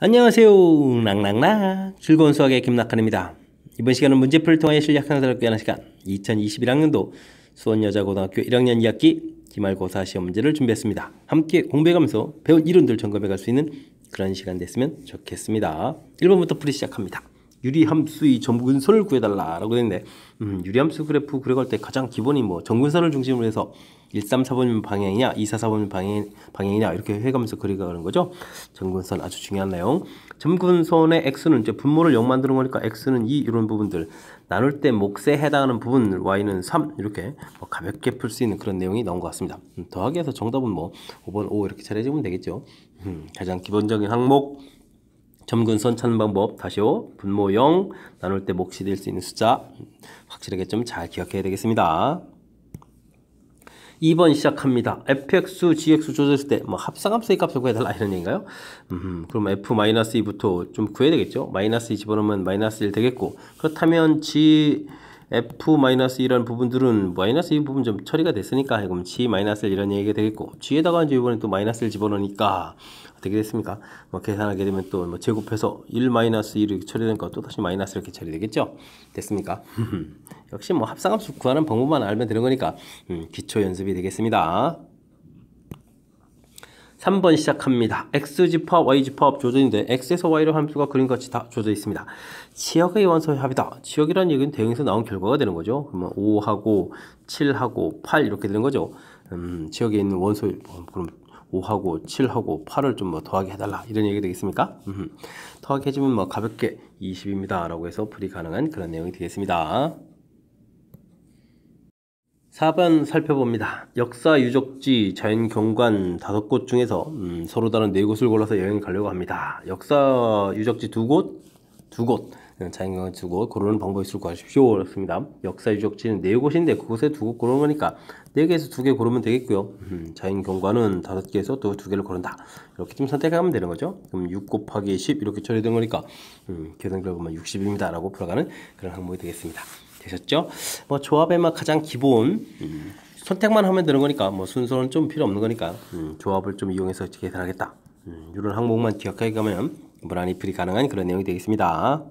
안녕하세요. 낭낭낭 즐거운 수학의 김낙한입니다. 이번 시간은 문제풀이를 통하여 실력 향상을 꾀하는 시간 2021학년도 수원여자고등학교 1학년 2학기 기말고사 시험 문제를 준비했습니다. 함께 공부해가면서 배운 이론들 점검해갈 수 있는 그런 시간 됐으면 좋겠습니다. 1번부터 풀이 시작합니다. 유리함수의 점근선을 구해달라라고 되는데 유리함수 그래프 그려갈 때 가장 기본이 점근선을 중심으로 해서 134번 방향이냐 244번 방향이냐 이렇게 해가면서 그려가는 거죠. 점근선 아주 중요한 내용. 점근선의 x는 이제 분모를 0 만드는 거니까 x는 2 이런 부분들 나눌 때 몫에 해당하는 부분 y는 3 이렇게 가볍게 풀 수 있는 그런 내용이 나온 것 같습니다. 더하기 해서 정답은 5번 5 이렇게 차려주면 되겠죠. 가장 기본적인 항목 점근선 찾는 방법 다시요. 분모 0 나눌 때 몫이 될 수 있는 숫자 확실하게 좀 잘 기억해야 되겠습니다. 2번 시작합니다. fx, gx 조절했을 때 합성함수의 값을 구해달라 이런 얘기인가요? 그럼 f-2부터 좀 구해야 되겠죠? -2 집어넣으면 -1 되겠고 그렇다면 g f-2라는 부분들은 -2 부분 좀 처리가 됐으니까 그럼 g-1 이런 얘기가 되겠고 g에다가 이제 이번에 또 -1 집어넣으니까 어떻게 됐습니까? 계산하게 되면 또 제곱해서 1-2 이렇게 처리되니까 또 다시 -1 이렇게 처리되겠죠? 됐습니까? 역시 합성함수 구하는 방법만 알면 되는 거니까 기초 연습이 되겠습니다. 3번 시작합니다. x집합, y집합 조전인데 x에서 y로 함수가 그림같이 다 조져 있습니다. 치역의 원소의 합이다. 치역이라는 얘기는 대응에서 나온 결과가 되는 거죠. 그러면 5하고 7하고 8 이렇게 되는 거죠. 치역에 있는 원소 그럼 5하고 7하고 8을 좀 더하게 해달라 이런 얘기 되겠습니까? 더하게 해주면 가볍게 20입니다 라고 해서 풀이 가능한 그런 내용이 되겠습니다. 4번 살펴봅니다. 역사, 유적지, 자연경관 5곳 중에서 서로 다른 4곳을 골라서 여행을 가려고 합니다. 역사, 유적지 2곳, 자연경관 2곳 고르는 방법이 있을 것 같십시오. 그렇습니다. 역사, 유적지는 4곳인데 그곳에 2곳 고르는 거니까 4개에서 2개 고르면 되겠고요. 자연경관은 5개에서 또 2개를 고른다. 이렇게 좀 선택하면 되는 거죠. 그럼 6 곱하기 10 이렇게 처리된 거니까 계산 결과만 60입니다 라고 풀어가는 그런 항목이 되겠습니다. 되셨죠? 조합에만 가장 기본 선택만 하면 되는 거니까 순서는 좀 필요 없는 거니까 조합을 좀 이용해서 계산하겠다. 이런 항목만 기억하게 가면 무난히 풀이 가능한 그런 내용이 되겠습니다.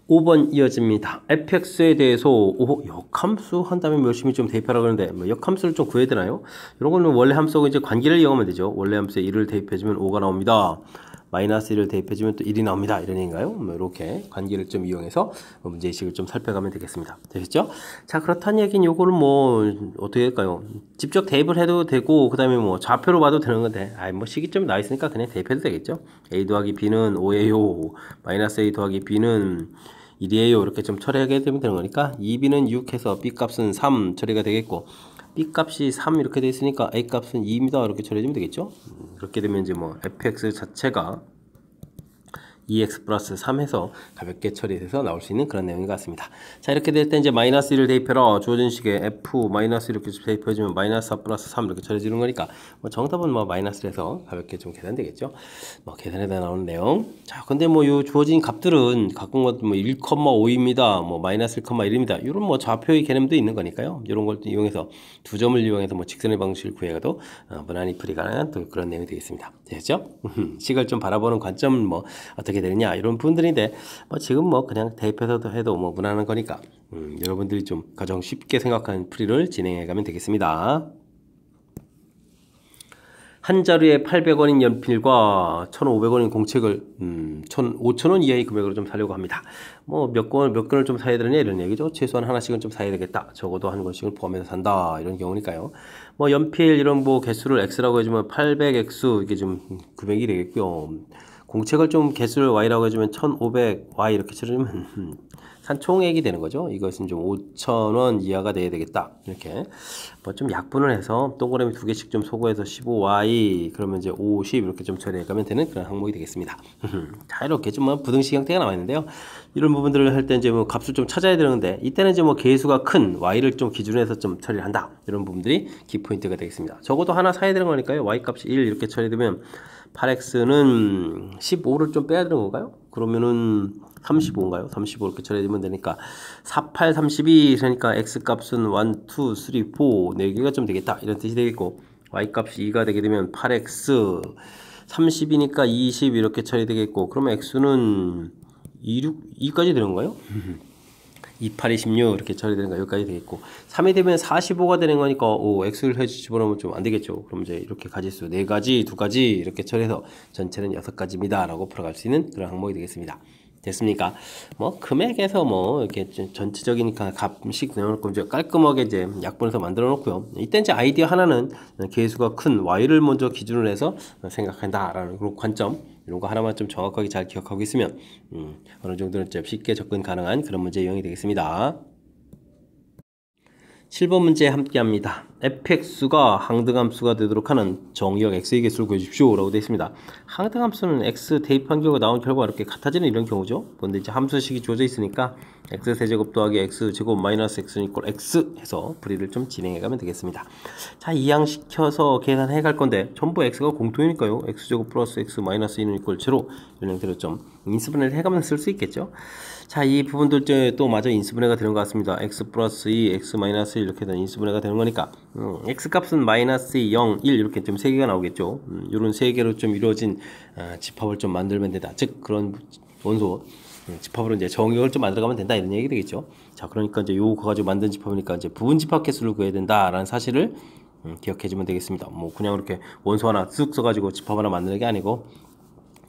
5번 이어집니다. fx에 대해서 역함수 한다면 열심히 좀 대입하라고 하는데 역함수를 좀 구해야 되나요? 이런 거는 원래 함수하고 이제 관계를 이용하면 되죠. 원래 함수에 1을 대입해주면 5가 나옵니다. -1을 대입해주면 또 1이 나옵니다. 이런 얘기인가요? 이렇게 관계를 좀 이용해서 문제의식을 좀 살펴가면 되겠습니다. 되셨죠? 자, 그렇다는 얘기는 요거는 어떻게 할까요? 직접 대입을 해도 되고, 그 다음에 좌표로 봐도 되는 건데, 식이점이 나와 있으니까 그냥 대입해도 되겠죠? a 더하기 b는 5예요. -a 더하기 b는 1이에요. 이렇게 좀 처리하게 되면 되는 거니까, 2b는 6 해서 b 값은 3 처리가 되겠고, b 값이 3 이렇게 돼 있으니까 a 값은 2입니다. 이렇게 처리해주면 되겠죠? 그렇게 되면 이제 fx 자체가 2x 플러스 3 해서 가볍게 처리해서 나올 수 있는 그런 내용인 것 같습니다. 자, 이렇게 될 때 이제 -1을 대입해라. 주어진 식에 f 이렇게 대입해주면 -4 플러스 3 이렇게 처리해주는 거니까 정답은 -를 해서 가볍게 좀 계산되겠죠. 계산에다 나오는 내용. 자, 근데 요 주어진 값들은 각각 1,5입니다. -1,1입니다. 이런 좌표의 개념도 있는 거니까요. 이런 걸 이용해서 두 점을 이용해서 직선의 방식을 구해가도 무난히 풀이 가능한 또 그런 내용이 되겠습니다. 되겠죠? 식을 좀 바라보는 관점은 어떻게 되느냐 이런 부분들인데 지금 그냥 대입해서도 해도 무난한 거니까 여러분들이 좀 가장 쉽게 생각하는 풀이를 진행해 가면 되겠습니다. 한 자루에 800원인 연필과 1,500원인 공책을 5,000원 이하의 금액으로 좀 사려고 합니다. 몇 건을 좀 사야 되느냐 이런 얘기죠. 최소한 하나씩은 좀 사야 되겠다. 적어도 한 권씩을 포함해서 산다 이런 경우니까요. 연필 이런 개수를 x라고 해주면 800x 이게 좀 금액이 되겠고요. 공책을 좀 개수를 y라고 해주면 1,500y 이렇게 치르면 산총액이 되는 거죠. 이것은 좀 5,000원 이하가 돼야 되겠다. 이렇게 좀 약분을 해서 동그라미 2개씩 좀 소거해서 15y 그러면 이제 50 이렇게 좀 처리해 가면 되는 그런 항목이 되겠습니다. 자, 이렇게 좀 부등식 형태가 나와 있는데요. 이런 부분들을 할 때 이제 값을 좀 찾아야 되는데 이때는 이제 개수가 큰 y를 좀 기준으로 해서 좀 처리를 한다. 이런 부분들이 키포인트가 되겠습니다. 적어도 하나 사야 되는 거니까요. y 값이 1 이렇게 처리되면 8x는 15를 좀 빼야 되는 건가요? 그러면은 35인가요? 35 이렇게 처리되면 되니까 48, 32 그러니까 x값은 1, 2, 3, 4 4개가 좀 되겠다 이런 뜻이 되겠고 y값이 2가 되게 되면 8x 30이니까 20 이렇게 처리되겠고, 그러면 x는 2까지 되는 거예요? 28, 26 이렇게 처리되는 거 여기까지 되겠고, 3이 되면 45가 되는 거니까 x를 해서 집어넣으면 좀 안 되겠죠. 그럼 이제 이렇게 가지수 4가지, 2가지 이렇게 처리해서 전체는 6가지입니다 라고 풀어갈 수 있는 그런 항목이 되겠습니다. 됐습니까? 뭐 금액에서 뭐 이렇게 전체적이니까 값씩 내놓고 이제 깔끔하게 이제 약분해서 만들어 놓고요. 이때 이제 아이디어 하나는 계수가 큰 y를 먼저 기준으로 해서 생각한다라는 그런 관점, 이런 거 하나만 좀 정확하게 잘 기억하고 있으면 어느 정도는 좀 쉽게 접근 가능한 그런 문제 유형이 되겠습니다. 7번 문제 함께 합니다. fx가 항등함수가 되도록 하는 정의역 x의 개수를 구해주십시오 라고 되어 있습니다. 항등함수는 x 대입한 결과 나온 결과가 이렇게 같아지는 이런 경우죠. 그런데 이제 함수식이 주어져 있으니까 x 세제곱 더하기 x 제곱 마이너스 x는 이꼴 x 해서 풀이를 좀 진행해 가면 되겠습니다. 자, 이항시켜서 계산해 갈 건데 전부 x가 공통이니까요. x 제곱 플러스 x 마이너스 2는 이꼴 제로, 이런 형태로 좀 인수분해를 해가면서 쓸 수 있겠죠. 자, 이 부분들 또 마저 인수분해가 되는 것 같습니다. x 플러스 2, x 마이너스 1 이렇게 인수분해가 되는 거니까 x 값은 마이너스 2, 0, 1 이렇게 좀 3개가 나오겠죠. 이런 3개로 좀 이루어진 집합을 좀 만들면 된다. 즉 그런 원소 집합으로 이제 정의역을 좀 만들어가면 된다, 이런 얘기 되겠죠. 자, 그러니까 이제 요거 가지고 만든 집합이니까 이제 부분 집합 개수를 구해야 된다라는 사실을 기억해주면 되겠습니다. 뭐 그냥 이렇게 원소 하나 쓱 써가지고 집합 하나 만드는 게 아니고,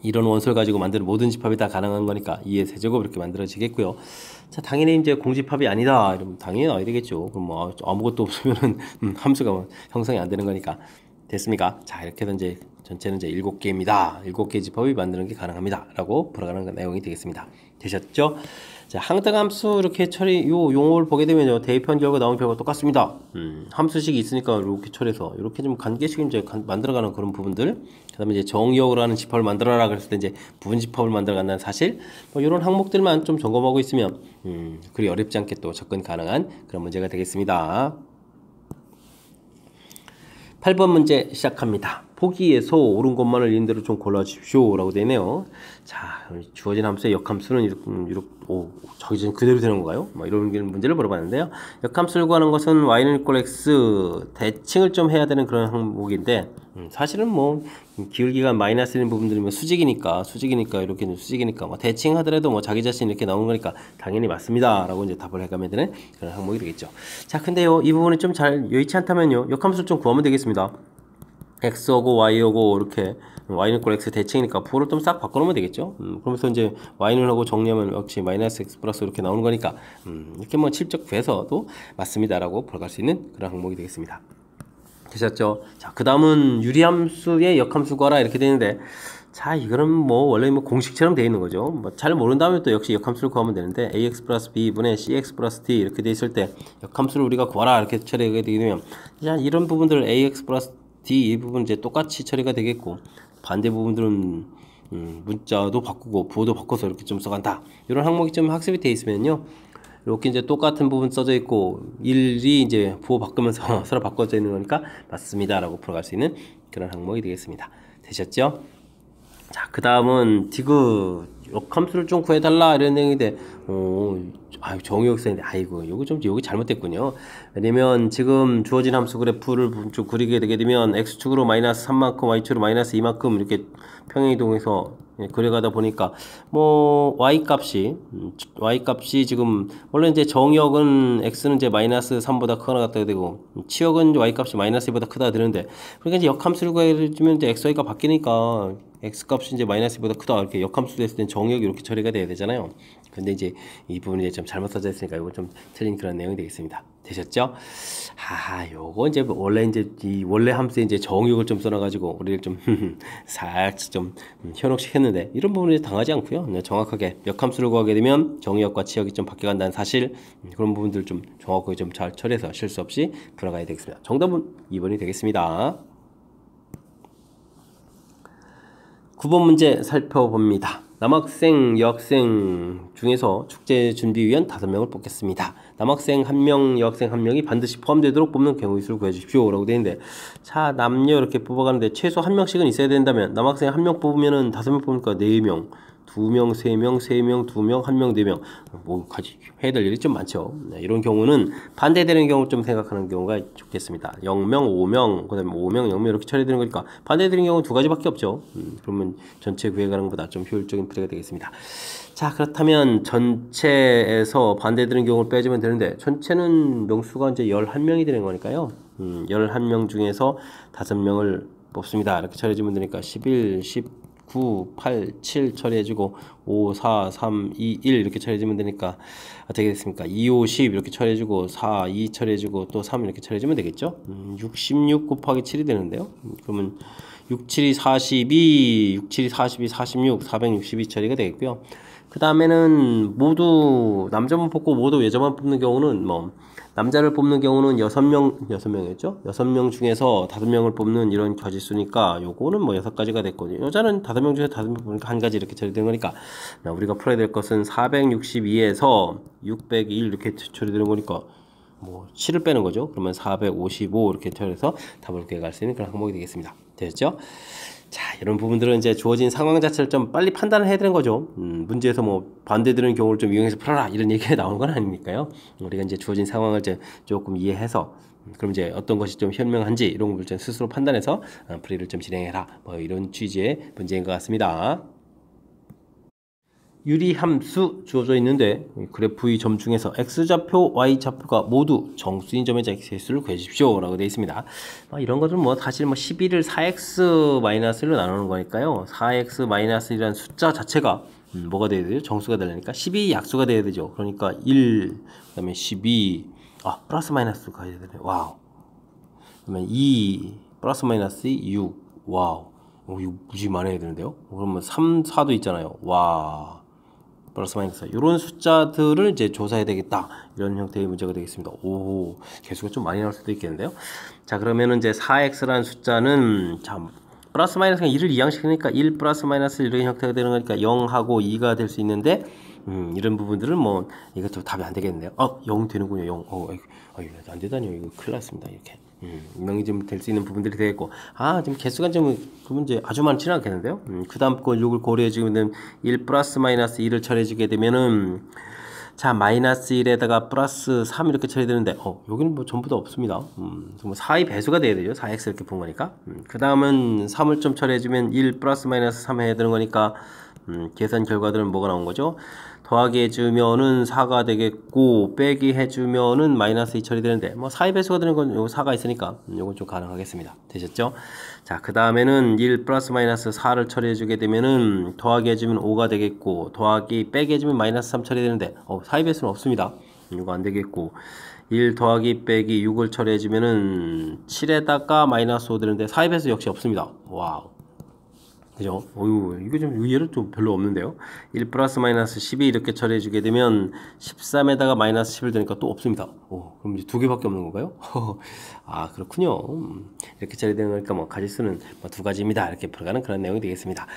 이런 원소를 가지고 만드는 모든 집합이 다 가능한 거니까 2의 세제곱 이렇게 만들어지겠고요. 자, 당연히 이제 공집합이 아니다 이러면 당연히 나와야 되겠죠. 그럼 뭐 아무것도 없으면은 함수가 형성이 안 되는 거니까. 됐습니까? 자, 이렇게 해서 이제 전체는 이제 7개입니다. 7개 집합이 만드는 게 가능합니다 라고 풀어가는 내용이 되겠습니다. 되셨죠? 자, 항등함수 이렇게 처리, 요 용어를 보게 되면요, 대입한 결과 나온 결과 똑같습니다. 함수식이 있으니까 이렇게 처리해서 이렇게 좀 관계식 이제 만들어가는 그런 부분들, 그 다음에 이제 정의역으로 하는 집합을 만들어라 그랬을 때 이제 부분 집합을 만들어간다는 사실, 뭐 이런 항목들만 좀 점검하고 있으면 그리 어렵지 않게 또 접근 가능한 그런 문제가 되겠습니다. 8번 문제 시작합니다. 보기에서 옳은 것만을 있는 대로 좀 골라주십시오 라고 되네요. 자, 주어진 함수의 역함수는 이렇게 저기 전 그대로 되는 건가요? 뭐 이런 문제를 물어봤는데요. 역함수를 구하는 것은 y는 이꼴 x 대칭을 좀 해야 되는 그런 항목인데, 사실은 뭐 기울기가 마이너스인 부분들이면 수직이니까 이렇게 수직이니까 뭐 대칭하더라도 뭐 자기 자신 이렇게 나오는 거니까 당연히 맞습니다 라고 이제 답을 해가면 되는 그런 항목이 되겠죠. 자, 근데요, 이 부분이 좀 잘 여의치 않다면요, 역함수를 좀 구하면 되겠습니다. x하고 y하고 이렇게 y는 꼴 x 대칭이니까 부호를 좀 싹 바꿔놓으면 되겠죠. 그러면서 이제 y는 하고 정리하면 역시 마이너스 x 플러스 이렇게 나오는 거니까 이렇게 뭐 실적 구해서도 맞습니다라고 풀어갈 수 있는 그런 항목이 되겠습니다. 되셨죠? 자, 그 다음은 유리함수의 역함수 구하라 이렇게 되는데, 자, 이거는 뭐 원래 뭐 공식처럼 되어 있는 거죠. 뭐 잘 모른다면 또 역시 역함수를 구하면 되는데, ax 플러스 b분의 cx 플러스 d 이렇게 돼 있을 때 역함수를 우리가 구하라 이렇게 처리하게 되게 되면, 자, 이런 부분들 ax 플러스 d 이 부분 이제 똑같이 처리가 되겠고, 반대 부분들은 문자도 바꾸고 부호도 바꿔서 이렇게 좀 써간다, 이런 항목이 좀 학습이 되어 있으면요, 이렇게 이제 똑같은 부분 써져 있고 일이 이제 부호 바꾸면서 서로 바꿔져 있는 거니까 맞습니다 라고 풀어갈 수 있는 그런 항목이 되겠습니다. 되셨죠? 자, 그 다음은 디귿 역함수를 좀 구해달라 이런 내용인데, 정의역사인데, 아이고, 여기 잘못됐군요. 왜냐면 지금 주어진 함수 그래프를 좀 그리게 되게 되면 x축으로 마이너스 3만큼, y축으로 마이너스 2만큼 이렇게 평행이동해서 그려가다 보니까 뭐 y값이 지금 원래 이제 정역은 x는 이제 마이너스 3보다 크거나 같다 되고, 치역은 y값이 마이너스 2보다 크다 되는데, 그러니까 이제 역함수를 구해주면 이제 xy가 바뀌니까 x값이 이제 마이너스 2보다 크다 이렇게 역함수 됐을 땐 정역이 이렇게 처리가 돼야 되잖아요. 근데 이제 이 부분이 좀 잘못 써져 있으니까 이거 좀 틀린 그런 내용이 되겠습니다. 되셨죠? 요거 이제 원래 이제 이 원래 함수에 이제 정역을 좀 써놔가지고 우리를 좀 살짝 좀 현혹시켰는데, 이런 부분이 당하지 않고요. 정확하게 역함수를 구하게 되면 정역과 치역이 좀 바뀌어간다는 사실, 그런 부분들 좀 정확하게 좀 잘 처리해서 실수 없이 풀어가야 되겠습니다. 정답은 2번이 되겠습니다. 9번 문제 살펴봅니다. 남학생, 여학생 중에서 축제 준비위원 5명을 뽑겠습니다. 남학생 1명, 여학생 1명이 반드시 포함되도록 뽑는 경우의 수를 구해주십시오 라고 되어 있는데, 자, 남녀 이렇게 뽑아가는데 최소 1명씩은 있어야 된다면 남학생 1명 뽑으면은 5명 뽑으니까 4명, 2명, 3명, 3명, 2명, 1명, 4명 뭐 같이 해야 될 일이 좀 많죠. 네, 이런 경우는 반대되는 경우 좀 생각하는 경우가 좋겠습니다. 0명, 5명, 그 다음에 5명, 0명 이렇게 처리되는 거니까 반대되는 경우는 두 가지밖에 없죠. 그러면 전체 구획하는 것보다 좀 효율적인 플레이가 되겠습니다. 자, 그렇다면 전체에서 반대되는 경우를 빼주면 되는데 전체는 명수가 이제 11명이 되는 거니까요. 11명 중에서 5명을 뽑습니다. 이렇게 처리해주면 되니까 11, 19, 8, 7 처리해주고 5, 4, 3, 2, 1 이렇게 처리해주면 되니까 어떻게 됐습니까? 2, 5, 10 이렇게 처리해주고 4, 2 처리해주고 또 3 이렇게 처리해주면 되겠죠? 66 곱하기 7이 되는데요. 그러면 6, 7이 42, 6, 7이 42, 46, 462 처리가 되겠고요. 그 다음에는 모두 남자만 뽑고 모두 여자만 뽑는 경우는 뭐 남자를 뽑는 경우는 6명이었죠? 6명 중에서 5명을 뽑는 이런 가지수니까 요거는 뭐 6가지가 됐고 여자는 5명 중에서 5명 뽑으니까 한 가지 이렇게 처리되는 거니까 우리가 풀어야 될 것은 462에서 601 이렇게 처리되는 거니까 뭐 7을 빼는 거죠. 그러면 455 이렇게 처리해서 답을 구해갈 수 있는 그런 항목이 되겠습니다. 됐죠? 자, 이런 부분들은 이제 주어진 상황 자체를 좀 빨리 판단을 해야 되는 거죠. 문제에서 뭐 반대되는 경우를 좀 이용해서 풀어라 이런 얘기가 나오는 건 아니니까요. 우리가 이제 주어진 상황을 이제 조금 이해해서 그럼 이제 어떤 것이 좀 현명한지 이런 걸 좀 스스로 판단해서 풀이를 좀 진행해라. 뭐 이런 취지의 문제인 것 같습니다. 유리함수 주어져 있는데 그래프의 점 중에서 x좌표, y좌표가 모두 정수인 점의 x수를 구해주십시오 라고 되어 있습니다. 이런 것은 뭐 사실 뭐 11을 4x-1로 나누는 거니까요. 4x-1이라는 숫자 자체가 뭐가 돼야 되죠? 정수가 되려니까 12 약수가 돼야 되죠. 그러니까 1, 그 다음에 12, 플러스 마이너스 가야 되네요. 와우. 그러면 2, 플러스 마이너스 6, 와우. 이거 무지 많이 해야 되는데요. 그러면 3, 4도 있잖아요. 와. 플러스 마이너스 이런 숫자들을 이제 조사해야 되겠다 이런 형태의 문제가 되겠습니다. 오, 개수가 좀 많이 나올 수도 있겠는데요. 자, 그러면은 이제 4x라는 숫자는 참 플러스 마이너스가 1을 이항시키니까 1 플러스 마이너스 이런 형태가 되는 거니까 0하고 2가 될 수 있는데 이런 부분들은 뭐 이것도 답이 안 되겠네요. 0 되는군요. 0. 이거 안 되다니요. 이거 큰일 났습니다. 이렇게. 명이 좀 될 수 있는 부분들이 되겠고 지금 개수가 좀 그 문제 아주 많지는 않겠는데요. 그 다음 거 요걸 고려해 주면 1 플러스 마이너스 2를 처리해 주게 되면은 자 마이너스 1에다가 플러스 3 이렇게 처리되는데 여기는 뭐 전부 다 없습니다. 뭐 4의 배수가 돼야 되죠. 4x 이렇게 본 거니까. 그 다음은 3을 좀 처리해 주면 1 플러스 마이너스 3 해야 되는 거니까 계산 결과들은 뭐가 나온 거죠? 더하기 해주면은 4가 되겠고 빼기 해주면은 마이너스 2 처리되는데 뭐 4의 배수가 되는 건 요 4가 있으니까 요건 좀 가능하겠습니다. 되셨죠? 자, 그 다음에는 1 플러스 마이너스 4를 처리해 주게 되면은 더하기 해주면 5가 되겠고 더하기 빼기 해주면 마이너스 3 처리되는데 4의 배수는 없습니다. 이거 안 되겠고 1 더하기 빼기 6을 처리해 주면은 7에다가 마이너스 5 되는데 4의 배수 역시 없습니다. 와우. 그죠? 이거 좀 의외로 좀 별로 없는데요. 1 플러스 마이너스 12 이렇게 처리해 주게 되면 13에다가 마이너스 10을 되니까 또 없습니다. 그럼 이제 두 개밖에 없는 건가요? 그렇군요. 이렇게 처리되는 거니까 뭐 가지수는 뭐 두 가지입니다. 이렇게 풀어가는 그런 내용이 되겠습니다.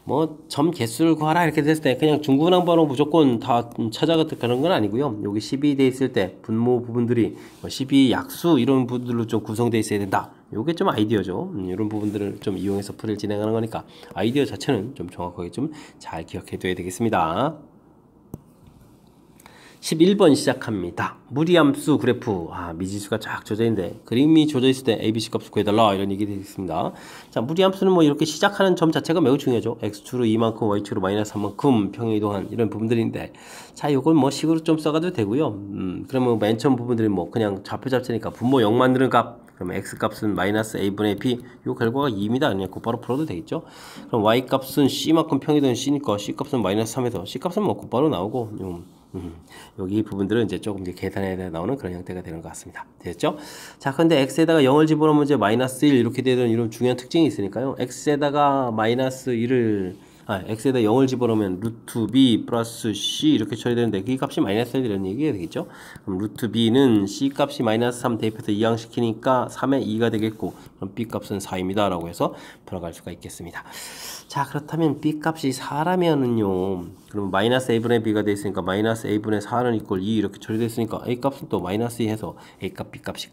뭐 점 개수를 구하라 이렇게 됐을 때 그냥 중구난방으로 무조건 다 찾아가는 건 아니고요. 여기 12 돼 있을 때 분모 부분들이 12 약수 이런 부분들로 좀 구성되어 있어야 된다. 요게 좀 아이디어죠. 이런 부분들을 좀 이용해서 풀이를 진행하는 거니까 아이디어 자체는 좀 정확하게 좀 잘 기억해 둬야 되겠습니다. 11번 시작합니다. 무리함수 그래프. 미지수가 쫙 조져 있는데 그림이 조져 있을 때 ABC 값을 구해달라 이런 얘기 되겠습니다. 자, 무리함수는 뭐 이렇게 시작하는 점 자체가 매우 중요하죠. x축으로 2만큼 y축으로 마이너스 3만큼 평행이동한 이런 부분들인데 자, 요건 뭐 식으로 좀 써가도 되고요. 그러면 맨 처음 부분들이 뭐 그냥 좌표 잡채니까 분모 0 만드는 값 그러면 x값은 마이너스 a분의 b 요 결과가 2입니다. 그냥 곧바로 풀어도 되겠죠. 그럼 y값은 c만큼 평행이동한 c니까 c값은 마이너스 3에서 c값은 뭐 곧바로 나오고 여기 부분들은 이제 조금 이제 계산해야 나오는 그런 형태가 되는 것 같습니다. 됐죠? 자, 근데 x에다가 0을 집어넣으면 이제 마이너스 1 이렇게 되는 이런 중요한 특징이 있으니까요. x에다가 마이너스 1을 x에다 0을 집어넣으면 루트 b 플러스 c 이렇게 처리되는데 그 값이 마이너스 1 이런 얘기가 되겠죠? 그럼 루트 b는 c 값이 마이너스 3 대입해서 이항시키니까 3의 2가 되겠고 그럼 b 값은 4입니다. 라고 해서 풀어갈 수가 있겠습니다. 자, 그렇다면 b 값이 4라면은요. 그럼 마이너스 a분의 b가 되어 있으니까 마이너스 a분의 4는 이꼴 2 이렇게 처리되어 있으니까 a 값은 또 마이너스 2 해서 a 값, b 값이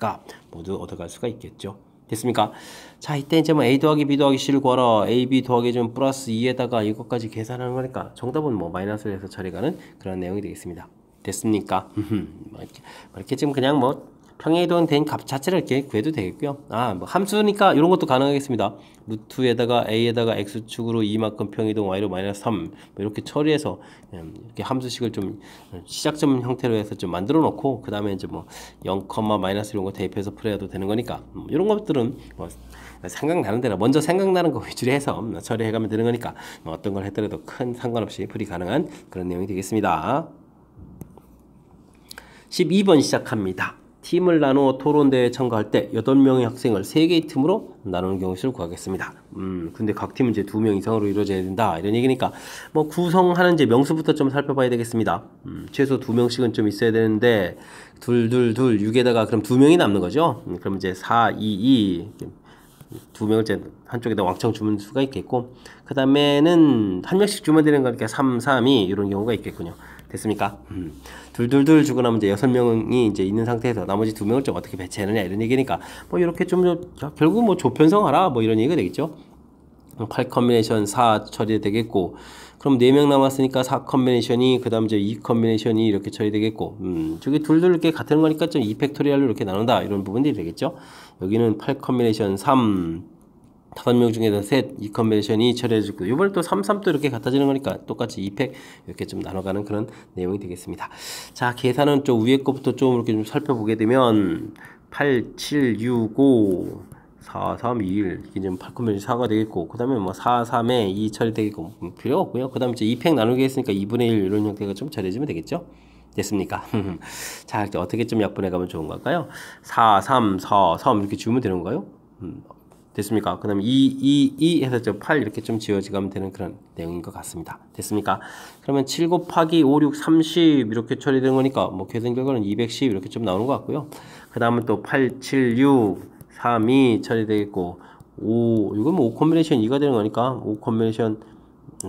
모두 얻어갈 수가 있겠죠. 됐습니까? 자, 이때 이제 뭐 A 더하기 B 더하기 C를 구하라. A, B 더하기 좀 플러스 2에다가 이것까지 계산하는 거니까 정답은 뭐 마이너스를 해서 처리가는 그런 내용이 되겠습니다. 됐습니까? 이렇게 지금 그냥 뭐 평행이동된 값 자체를 이렇게 구해도 되겠고요. 뭐 함수니까 이런 것도 가능하겠습니다. 루트에다가 A에다가 X축으로 이만큼 평이동 Y로 마이너스 3 뭐 이렇게 처리해서 이렇게 함수식을 좀 시작점 형태로 해서 좀 만들어 놓고 그 다음에 이제 뭐 0, 마이너스 이런 거 대입해서 풀어야도 되는 거니까 이런 것들은 뭐 생각나는 대로 먼저 생각나는 거 위주로 해서 처리해가면 되는 거니까 뭐 어떤 걸 했더라도 큰 상관없이 풀이 가능한 그런 내용이 되겠습니다. 12번 시작합니다. 팀을 나누어 토론대회에 참가할 때 8명의 학생을 3개의 팀으로 나누는 경우 수를 구하겠습니다. 근데 각 팀은 이제 2명 이상으로 이루어져야 된다. 이런 얘기니까 뭐 구성하는 이제 명수부터 좀 살펴봐야 되겠습니다. 최소 2명씩은 좀 있어야 되는데 2, 6에다가 그럼 2명이 남는 거죠. 그럼 이제 4, 2, 2명을 이제 한쪽에다 왕창 주면 수가 있겠고 그 다음에는 한 명씩 주면 되는 거니까 3, 3, 2 이런 경우가 있겠군요. 됐습니까? 둘 주고 나면 이제 6명이 이제 있는 상태에서 나머지 2명을 좀 어떻게 배치하느냐 이런 얘기니까 뭐 이렇게 좀 결국 뭐 조편성하라 뭐 이런 얘기가 되겠죠. 8 컨비네이션 4 처리되겠고 그럼 4명 남았으니까 4 컨비네이션이 그 다음 이제 2 컨비네이션이 이렇게 처리되겠고 저기 둘 이렇게 같은 거니까 좀 2팩토리얼로 이렇게 나눈다 이런 부분들이 되겠죠. 여기는 8 컨비네이션 3 5명 중에서 셋, 2 컨비네이션이 처리해지고 이번에 또 3, 3도 이렇게 갖다지는 거니까 똑같이 2팩 이렇게 좀 나눠가는 그런 내용이 되겠습니다. 자, 계산은 좀 위에 거부터 좀 이렇게 좀 살펴보게 되면 8, 7, 6, 5 4, 3, 2, 1 이게 지금 8 컨비네이션 4가 되겠고 그 다음에 뭐 4, 3에 2 처리되겠고 필요 없고요. 그 다음에 이제 2팩 나누게 했으니까 2분의 1 이런 형태가 좀 처리해지면 되겠죠. 됐습니까? 자, 이제 어떻게 좀 약분해 가면 좋은 걸까요? 4, 3, 4, 3 이렇게 지우면 되는 건가요? 됐습니까? 그 다음에 2 해서 8 이렇게 좀 지워지가면 되는 그런 내용인 것 같습니다. 됐습니까? 그러면 7 곱하기 5, 6, 30 이렇게 처리되는 거니까 뭐 계산 결과는 210 이렇게 좀 나오는 것 같고요. 그 다음은 또 8, 7, 6, 3, 2 처리되겠고 5 이건 뭐 5 컨비네이션 2가 되는 거니까 5 컨비네이션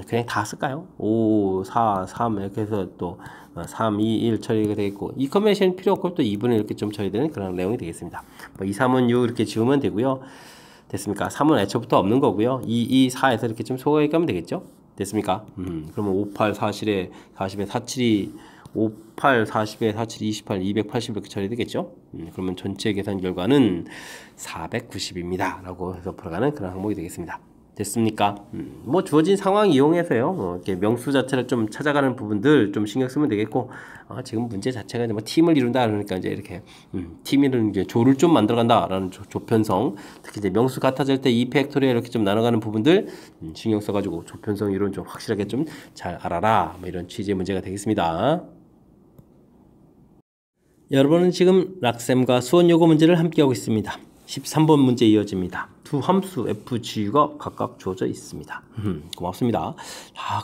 그냥 다 쓸까요? 5, 4, 3 이렇게 해서 또 3, 2, 1 처리가 되겠고 이 컨비네이션 필요 없고 또 2분의 이렇게 좀 처리되는 그런 내용이 되겠습니다. 뭐 2, 3은 6 이렇게 지우면 되고요. 됐습니까? 3은 애초부터 없는 거고요. 2, 4에서 이렇게 좀 소거해 가면 되겠죠? 됐습니까? 그러면 58, 40에 47이 58, 40에 47, 28, 280 이렇게 처리되겠죠? 그러면 전체 계산 결과는 490입니다. 라고 해서 풀어가는 그런 항목이 되겠습니다. 됐습니까? 뭐 주어진 상황 이용해서요. 이렇게 명수 자체를 좀 찾아가는 부분들 좀 신경 쓰면 되겠고 지금 문제 자체가 뭐 팀을 이룬다 그러니까 이제 이렇게 팀이는 이제 조를 좀 만들어간다라는 조편성 특히 이제 명수 같아질 때 이 팩토리에 이렇게 좀 나눠가는 부분들 신경 써가지고 조편성 이론 좀 확실하게 좀 잘 알아라 뭐 이런 취지의 문제가 되겠습니다. 여러분은 지금 락쌤과 수원 요거 문제를 함께 하고 있습니다. 13번 문제 이어집니다. 두 함수 FG가 각각 주어져 있습니다. 고맙습니다.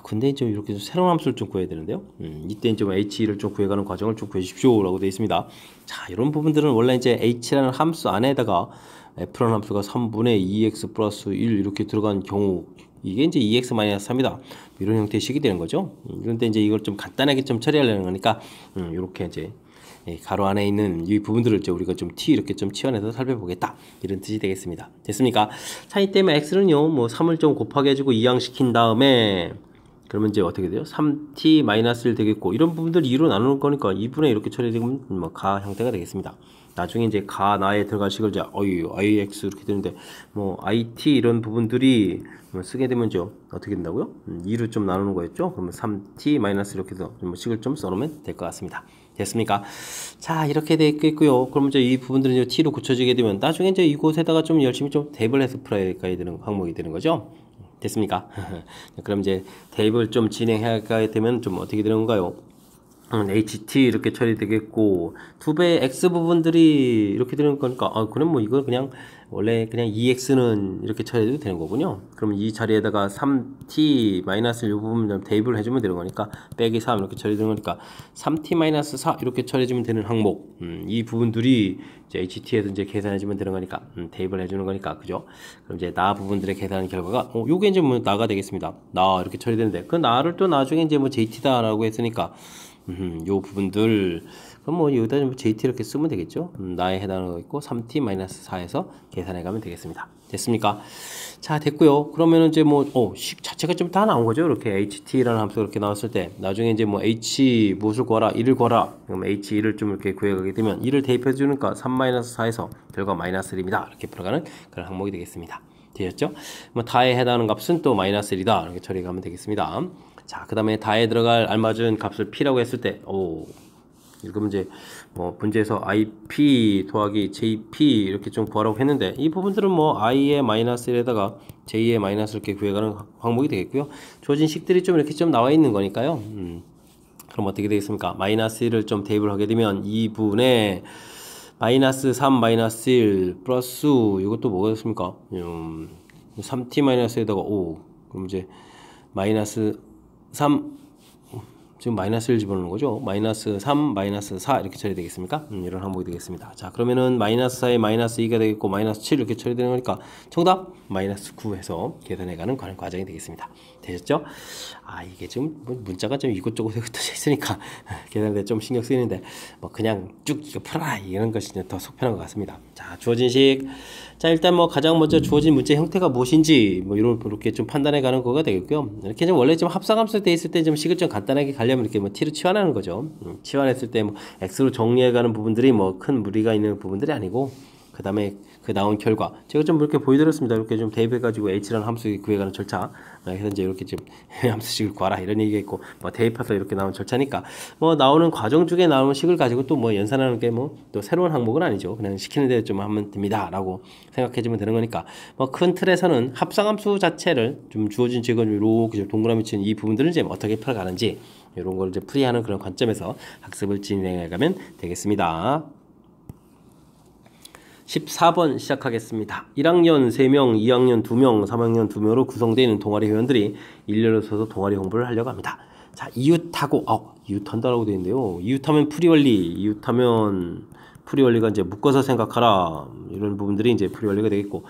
근데 이제 이렇게 좀 새로운 함수를 좀 구해야 되는데요. 이때 이제 H를 좀 구해가는 과정을 좀 구해주십시오. 라고 되어 있습니다. 자, 이런 부분들은 원래 이제 H라는 함수 안에다가 F라는 함수가 3분의 2x 플러스 1 이렇게 들어간 경우 이게 이제 2x-3이다. 이런 형태의 식이 되는 거죠. 그런데 이제 이걸 좀 간단하게 좀 처리하려는 거니까, 이렇게 이제 가로 안에 있는 이 부분들을 이제 우리가 좀 T 이렇게 좀 치환해서 살펴보겠다. 이런 뜻이 되겠습니다. 됐습니까? 자, 이때문에 X는요, 뭐 3을 좀 곱하게 해주고 이항시킨 다음에, 그러면 이제 어떻게 돼요? 3t-1 되겠고, 이런 부분들 2로 나누는 거니까 2분의 이렇게 처리되면 뭐 가 형태가 되겠습니다. 나중에 이제 가 나에 들어갈 식을 이제 ix 이렇게 되는데 뭐 it 이런 부분들이 쓰게 되면 이제 어떻게 된다고요? 2로 좀 나누는 거였죠? 그러면 3t- 이렇게 해서 뭐 식을 좀 써놓으면 될 것 같습니다. 됐습니까? 자, 이렇게 되겠고요. 그럼 이제 이 부분들은 이제 t로 굳혀지게 되면 나중에 이제 이곳에다가 좀 열심히 좀 대입을 해서 풀어야 되는 항목이 되는 거죠. 됐습니까? 그럼 이제 대입을 좀 진행해야 되면 좀 어떻게 되는 건가요? HT 이렇게 처리되겠고 2배의 X 부분들이 이렇게 되는 거니까 그럼 뭐 이거 그냥 원래 그냥 2X는 이렇게 처리해도 되는 거군요. 그럼 이 자리에다가 3t- 이 부분 대입을 해주면 되는 거니까 빼기 3 이렇게 처리되는 거니까 3t-4 이렇게 처리해주면 되는 항목 이 부분들이 이제 HT에서 이제 계산해주면 되는 거니까 대입을 해주는 거니까 그죠? 그럼 이제 나 부분들의 계산 결과가 요게 이제 뭐 나가 되겠습니다. 나 이렇게 처리되는데 그 나를 또 나중에 이제 뭐 JT다라고 했으니까 요 부분들 그럼 뭐 여기다 좀 JT 이렇게 쓰면 되겠죠. 나에 해당하는 거 있고 3t-4에서 계산해 가면 되겠습니다. 됐습니까? 자, 됐고요. 그러면은 이제 뭐 식 자체가 좀 다 나온 거죠. 이렇게 ht라는 함수가 이렇게 나왔을 때 나중에 이제 뭐 h 무엇을 구하라 1을 구하라. 그럼 h1을 좀 이렇게 구해가게 되면 1을 대입해 주니까 3-4에서 결과 -1입니다. 이렇게 풀어가는 그런 항목이 되겠습니다. 되셨죠? 뭐 다에 해당하는 값은 또 -1이다. 이렇게 처리하면 되겠습니다. 자, 그 다음에 다에 들어갈 알맞은 값을 p라고 했을 때 그럼 이제 뭐 문제에서 IP 더하기 JP 이렇게 좀 구하라고 했는데 이 부분들은 뭐 I의 -1에다가 J의 마이너스 이렇게 구해가는 항목이 되겠고요. 주어진 식들이 좀 이렇게 좀 나와 있는 거니까요. 그럼 어떻게 되겠습니까? -1을 좀 대입을 하게 되면 2분의 -3 -1 플러스 이것도 뭐가 됐습니까? 3t-에다가 5 그럼 이제 -3 지금 마이너스를 집어넣는 거죠. -3, -4 이렇게 처리되겠습니까? 이런 항목이 되겠습니다. 자, 그러면은 -4에 -2가 되겠고 -7 이렇게 처리되는 거니까 정답 -9 해서 계산해가는 과정이 되겠습니다. 되셨죠? 이게 지금 문자가 좀 이곳저곳 흩어져 있으니까 계산에 좀 신경 쓰이는데 뭐 그냥 쭉 이거 풀어라 이런 것이 더 속편한 것 같습니다. 자, 주어진 식. 자, 일단 뭐 가장 먼저 주어진 문제 형태가 무엇인지 뭐 이렇게 좀 판단해가는 거가 되겠고요. 이렇게 좀 원래 좀 합성함수 돼 있을 때 좀 식을 좀 간단하게 가려면 이렇게 뭐 t로 치환하는 거죠. 치환했을 때 뭐 x로 정리해가는 부분들이 뭐 큰 무리가 있는 부분들이 아니고 그 다음에 그 나온 결과 제가 좀 이렇게 보여드렸습니다. 이렇게 좀 대입해가지고 h라는 함수 구해가는 절차. 그래서 이제 이렇게 좀 함수식을 구하라 이런 얘기가 있고 뭐 대입해서 이렇게 나온 절차니까 뭐 나오는 과정 중에 나오는 식을 가지고 또 뭐 연산하는 게 뭐 또 새로운 항목은 아니죠. 그냥 시키는 대로 좀 하면 됩니다라고 생각해주면 되는 거니까 뭐 큰 틀에서는 합성함수 자체를 좀 주어진 식은 이렇게 좀 동그라미 친 이 부분들을 이제 어떻게 풀어가는지 이런 걸 이제 풀이하는 그런 관점에서 학습을 진행해가면 되겠습니다. 14번 시작하겠습니다. 1학년 3명, 2학년 2명, 3학년 2명으로 구성되어 있는 동아리 회원들이 일렬로 서서 동아리 공부를 하려고 합니다. 자, 이웃하고 이웃한다라고 되어 있는데요. 이웃하면 풀이원리, 이웃하면 풀이원리가 이제 묶어서 생각하라 이런 부분들이 이제 풀이원리가 되겠고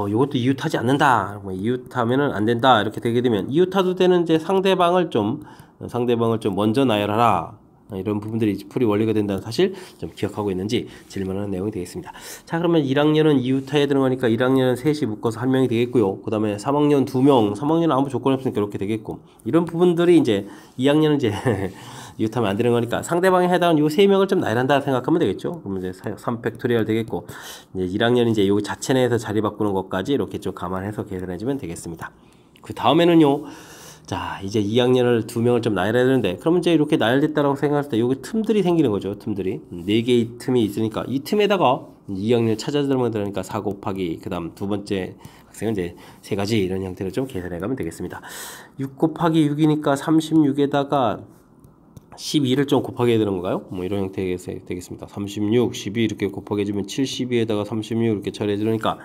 이것도 이웃하지 않는다. 뭐 이웃하면은 안 된다. 이렇게 되게 되면 이웃하도 되는 이제 상대방을 좀 먼저 나열하라. 이런 부분들이 풀이 원리가 된다는 사실 좀 기억하고 있는지 질문하는 내용이 되겠습니다. 자, 그러면 1학년은 이웃하에 들어가니까 1학년은 셋이 묶어서 한 명이 되겠고요. 그 다음에 3학년 2명, 3학년은 아무 조건이 없으니까 이렇게 되겠고 이런 부분들이 이제 2학년은 이제 이웃하면 안 되는 거니까 상대방에 해당하는 요 3명을 좀 나열한다 생각하면 되겠죠. 그러면 이제 3팩토리얼 되겠고 이제 1학년 이제 요 자체 내에서 자리 바꾸는 것까지 이렇게 좀 감안해서 계산해주면 되겠습니다. 그 다음에는요. 자, 이제 2학년을 2명을 좀 나열해야 되는데 그러면 이제 이렇게 나열됐다라고 생각할 때 여기 틈들이 생기는 거죠. 틈들이 4개의 틈이 있으니까 이 틈에다가 2학년 찾아 들어가니까 4 곱하기 그 다음 두 번째 학생은 이제 3가지 이런 형태로 좀 계산해 가면 되겠습니다. 6 곱하기 6이니까 36에다가 12를 좀 곱하게 되는 건가요? 뭐 이런 형태가 되겠습니다. 36, 12 이렇게 곱하게 해주면 72에다가 36 이렇게 처리해 주니까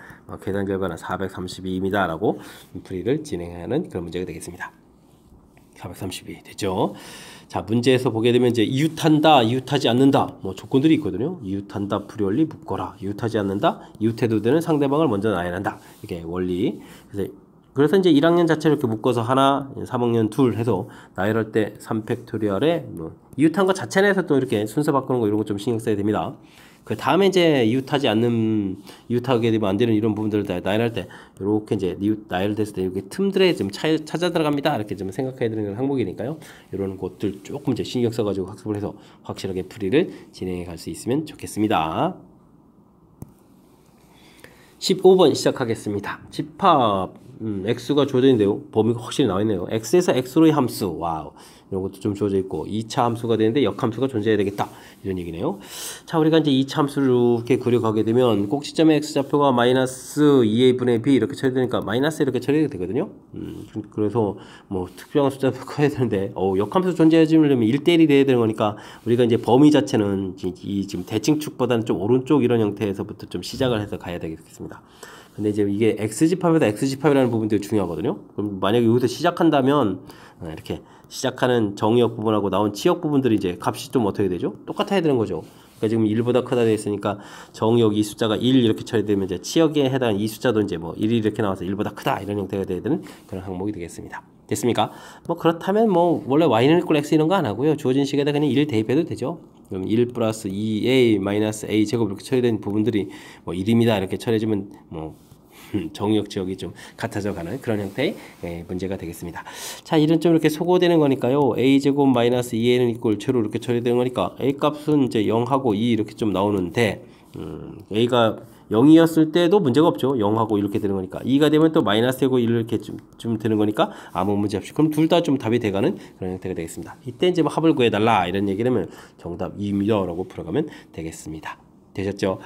계산 결과는 432입니다. 라고 풀이를 진행하는 그런 문제가 되겠습니다. 432 됐죠? 자, 문제에서 보게 되면 이제 이웃한다, 이웃하지 않는다 뭐 조건들이 있거든요. 이웃한다 풀이원리 묶어라. 이웃하지 않는다, 이웃해도 되는 상대방을 먼저 나열한다. 이게 원리. 그래서 이제 1학년 자체를 이렇게 묶어서 하나, 3학년 둘 해서 나열할 때 3팩토리얼에 뭐 이웃한 것 자체 내에서 또 이렇게 순서 바꾸는 거 이런 거 좀 신경 써야 됩니다. 그 다음에 이제 이웃하게 되면 안 되는 이런 부분들을 다 나열할 때 이렇게 이제 이웃 나열됐을 때 이렇게 틈들에 좀 찾아 들어갑니다. 이렇게 좀 생각해야 되는 항목이니까요. 이런 것들 조금 이제 신경 써가지고 학습을 해서 확실하게 풀이를 진행해 갈 수 있으면 좋겠습니다. 15번 시작하겠습니다. 집합 x가 주어져 있는데요. 범위가 확실히 나와 있네요. x에서 x로의 함수. 와우. 이런 것도 좀 주어져 있고 2차 함수가 되는데 역함수가 존재해야 되겠다. 이런 얘기네요. 자, 우리가 이제 2차 함수를 이렇게 그려가게 되면 꼭지점의 x좌표가 마이너스 2a분의 b 이렇게 처리되니까 마이너스 이렇게 처리가 되거든요. 그래서 뭐 특별한 숫자도 커야 되는데 역함수 존재해주려면 1대1이 돼야 되는 거니까 우리가 이제 범위 자체는 이 지금 대칭축보다는 좀 오른쪽 이런 형태에서부터 좀 시작을 해서 가야 되겠습니다. 근데 이제 이게 x집합에다 x집합이라는 부분들이 중요하거든요. 그럼 만약에 여기서 시작한다면 이렇게 시작하는 정의역 부분하고 나온 치역 부분들이 이제 값이 좀 어떻게 되죠? 똑같아야 되는 거죠. 그러니까 지금 1보다 크다 되어 있으니까 정의역 이 숫자가 1 이렇게 처리되면 이제 치역에 해당하는 이 숫자도 이제 뭐 1이 이렇게 나와서 1보다 크다 이런 형태가 되어야 되는 그런 항목이 되겠습니다. 됐습니까? 뭐 그렇다면 뭐 원래 y는 equal x 이런 거 안 하고요. 주어진 식에다 그냥 1 대입해도 되죠. 그럼 1 플러스 2a 마이너스 a 제곱 이렇게 처리된 부분들이 뭐 1입니다. 이렇게 처리해주면 뭐 정의역 지역이 좀 같아져 가는 그런 형태의 문제가 되겠습니다. 자, 이런 좀 이렇게 소거되는 거니까요. a 제곱 마이너스 2a는 이꼴 제로 이렇게 처리되는 거니까 a 값은 이제 0하고 2 이렇게 좀 나오는데 a가 0이었을 때도 문제가 없죠. 0하고 이렇게 되는 거니까 2가 되면 또 마이너스고 1 이렇게 좀 되는 거니까 아무 문제 없이 그럼 둘 다 좀 답이 돼가는 그런 형태가 되겠습니다. 이때 이제 뭐 합을 구해달라 이런 얘기를 하면 정답 2입니다 라고 풀어가면 되겠습니다. 되셨죠?